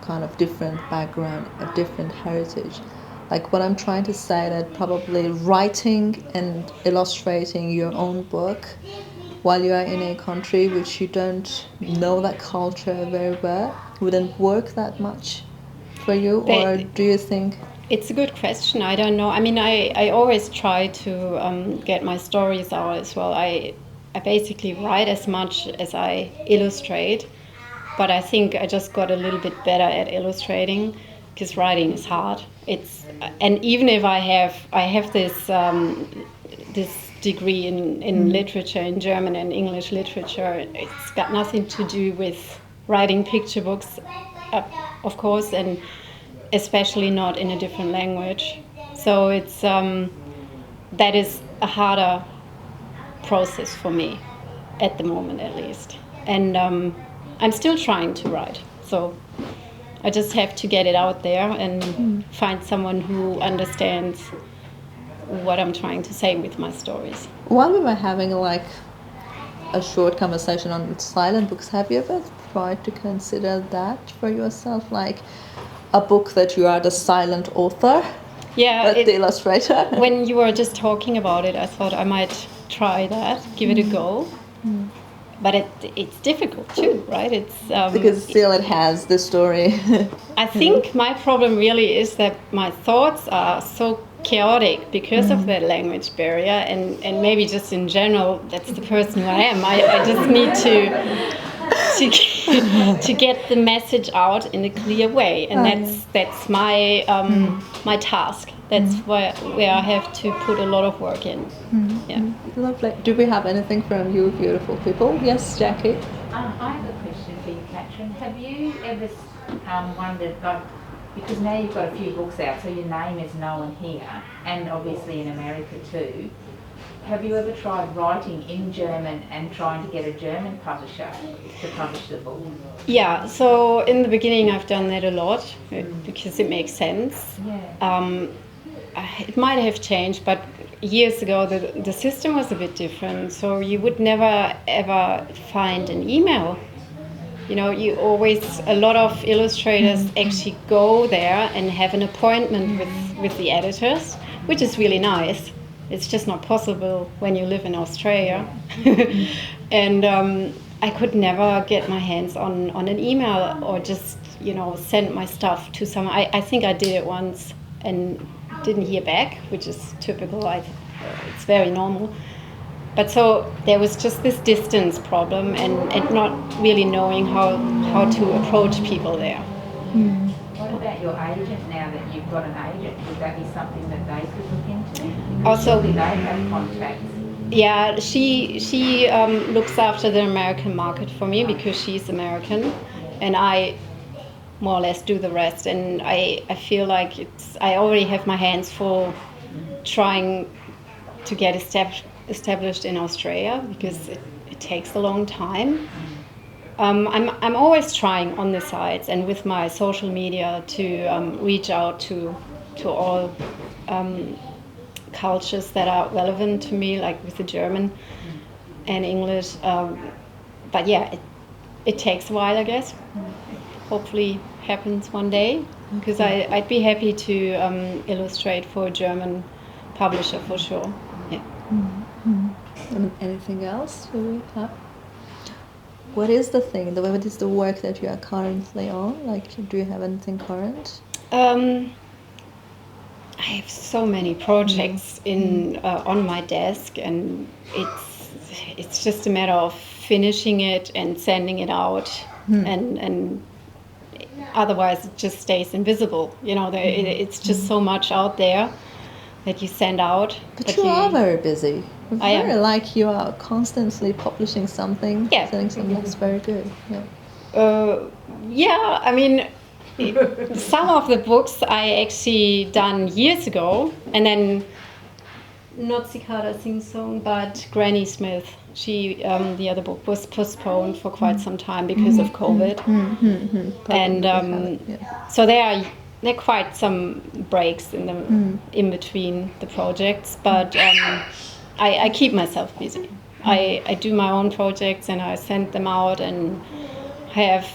kind of different background, a different heritage? Like what I'm trying to say, that probably writing and illustrating your own book while you are in a country which you don't know that culture very well wouldn't work that much for you, or do you think? It's a good question. I don't know. I mean, I always try to get my stories out as well. I basically write as much as I illustrate, but I think I just got a little bit better at illustrating because writing is hard. And even if I have this this degree in literature, in German and English literature, it's got nothing to do with writing picture books, of course, and especially not in a different language. So it's that is a harder process for me at the moment, at least. And I'm still trying to write, so I just have to get it out there and find someone who understands what I'm trying to say with my stories. While we were having like a short conversation on silent books, have you ever tried to consider that for yourself, like a book that you are the silent author, Yeah, the illustrator? when you were just talking about it, I thought I might try that, give it a go. But it's difficult too, right? It's Because still it has the story. I think my problem really is that my thoughts are so chaotic because of that language barrier, and maybe just in general, that's the person who I am. I just need to get the message out in a clear way, and that's my my task. That's where I have to put a lot of work in. Yeah. Lovely. Do we have anything from you beautiful people? Yes, Jacqui? I have a question for you, Katrin. Have you ever wondered, like, because now you've got a few books out, so your name is known here, and obviously in America too. Have you ever tried writing in German and trying to get a German publisher to publish the book? Yeah, so in the beginning I've done that a lot because it makes sense. Yeah. It might have changed, but years ago the system was a bit different. So you would never ever find an email. You know, a lot of illustrators actually go there and have an appointment with the editors, which is really nice. It's just not possible when you live in Australia. And I could never get my hands on an email or just, send my stuff to someone. I think I did it once and didn't hear back, which is typical. It's very normal. But so there was just this distance problem and not really knowing how to approach people there. What about your agent now that you've got an agent? Would that be something that they could look into? Because Also, surely they have contacts. Yeah, she looks after the American market for me because she's American, and I more or less do the rest. And I feel like I already have my hands full trying to get established in Australia because it takes a long time. I'm always trying on the sides and with my social media to reach out to all cultures that are relevant to me, like with the German and English. But yeah, it takes a while, I guess. Hopefully happens one day, because I'd be happy to illustrate for a German publisher for sure. Yeah. Anything else do we have? What is the thing? What is the work that you are currently on? Like, do you have anything current? I have so many projects on my desk, and it's just a matter of finishing it and sending it out, and otherwise it just stays invisible. It's just so much out there that you send out. But you are very busy. I am. Like you are constantly publishing something, sending something. That's very good. Yeah. I mean, some of the books I actually done years ago, and then not Cicada Sing Song, but Granny Smith. She the other book was postponed for quite some time because of COVID, and so there are quite some breaks in between the projects, but I keep myself busy. I do my own projects and I send them out and have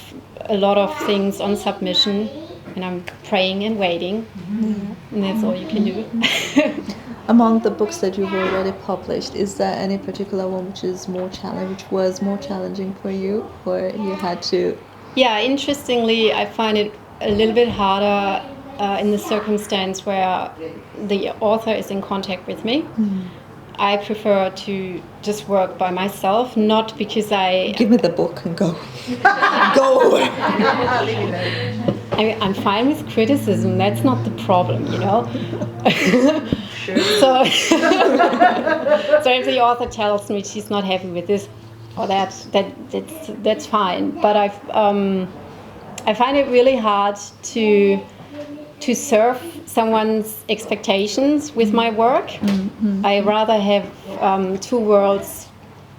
a lot of things on submission, and I'm praying and waiting, and that's all you can do. Among the books that you've already published, is there any particular one which was more challenging for you, or you had to? Yeah, interestingly, I find it a little bit harder in the circumstance where the author is in contact with me. I prefer to just work by myself, not because Give me the book and go. Go! I'm fine with criticism, that's not the problem, So if the author tells me she's not happy with this or that's fine. But I find it really hard to to serve someone's expectations with my work. I rather have two worlds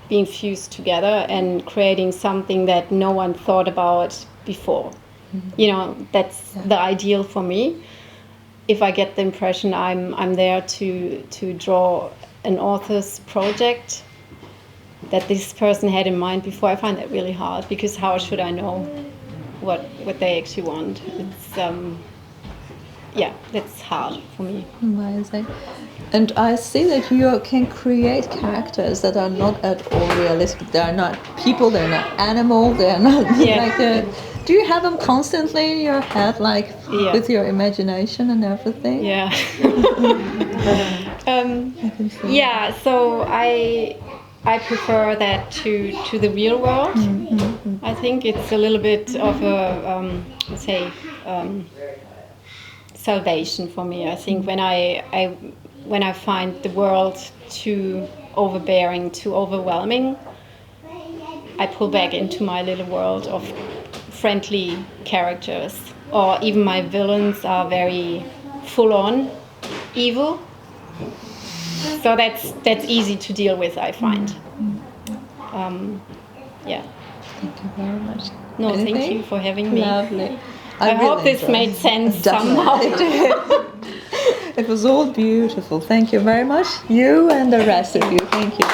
being fused together and creating something that no one thought about before. You know, that's the ideal for me. If I get the impression I'm there to draw an author's project that this person had in mind before, I find that really hard, because how should I know what they actually want? It's that's hard for me. Amazing. And I see that you can create characters that are not at all realistic. They are not people, they're not animal, they're not do you have them constantly in your head, like with your imagination and everything? Yeah. So I prefer that to the real world. I think it's a little bit of a salvation for me. I think when I find the world too overbearing, too overwhelming, I pull back into my little world of friendly characters, or even my villains are very full-on evil. So that's easy to deal with, I find. Thank you very much. No, Anything? thank you for having me. Lovely. I hope this made sense somehow. It was all beautiful. Thank you very much. You and the rest of you. Thank you.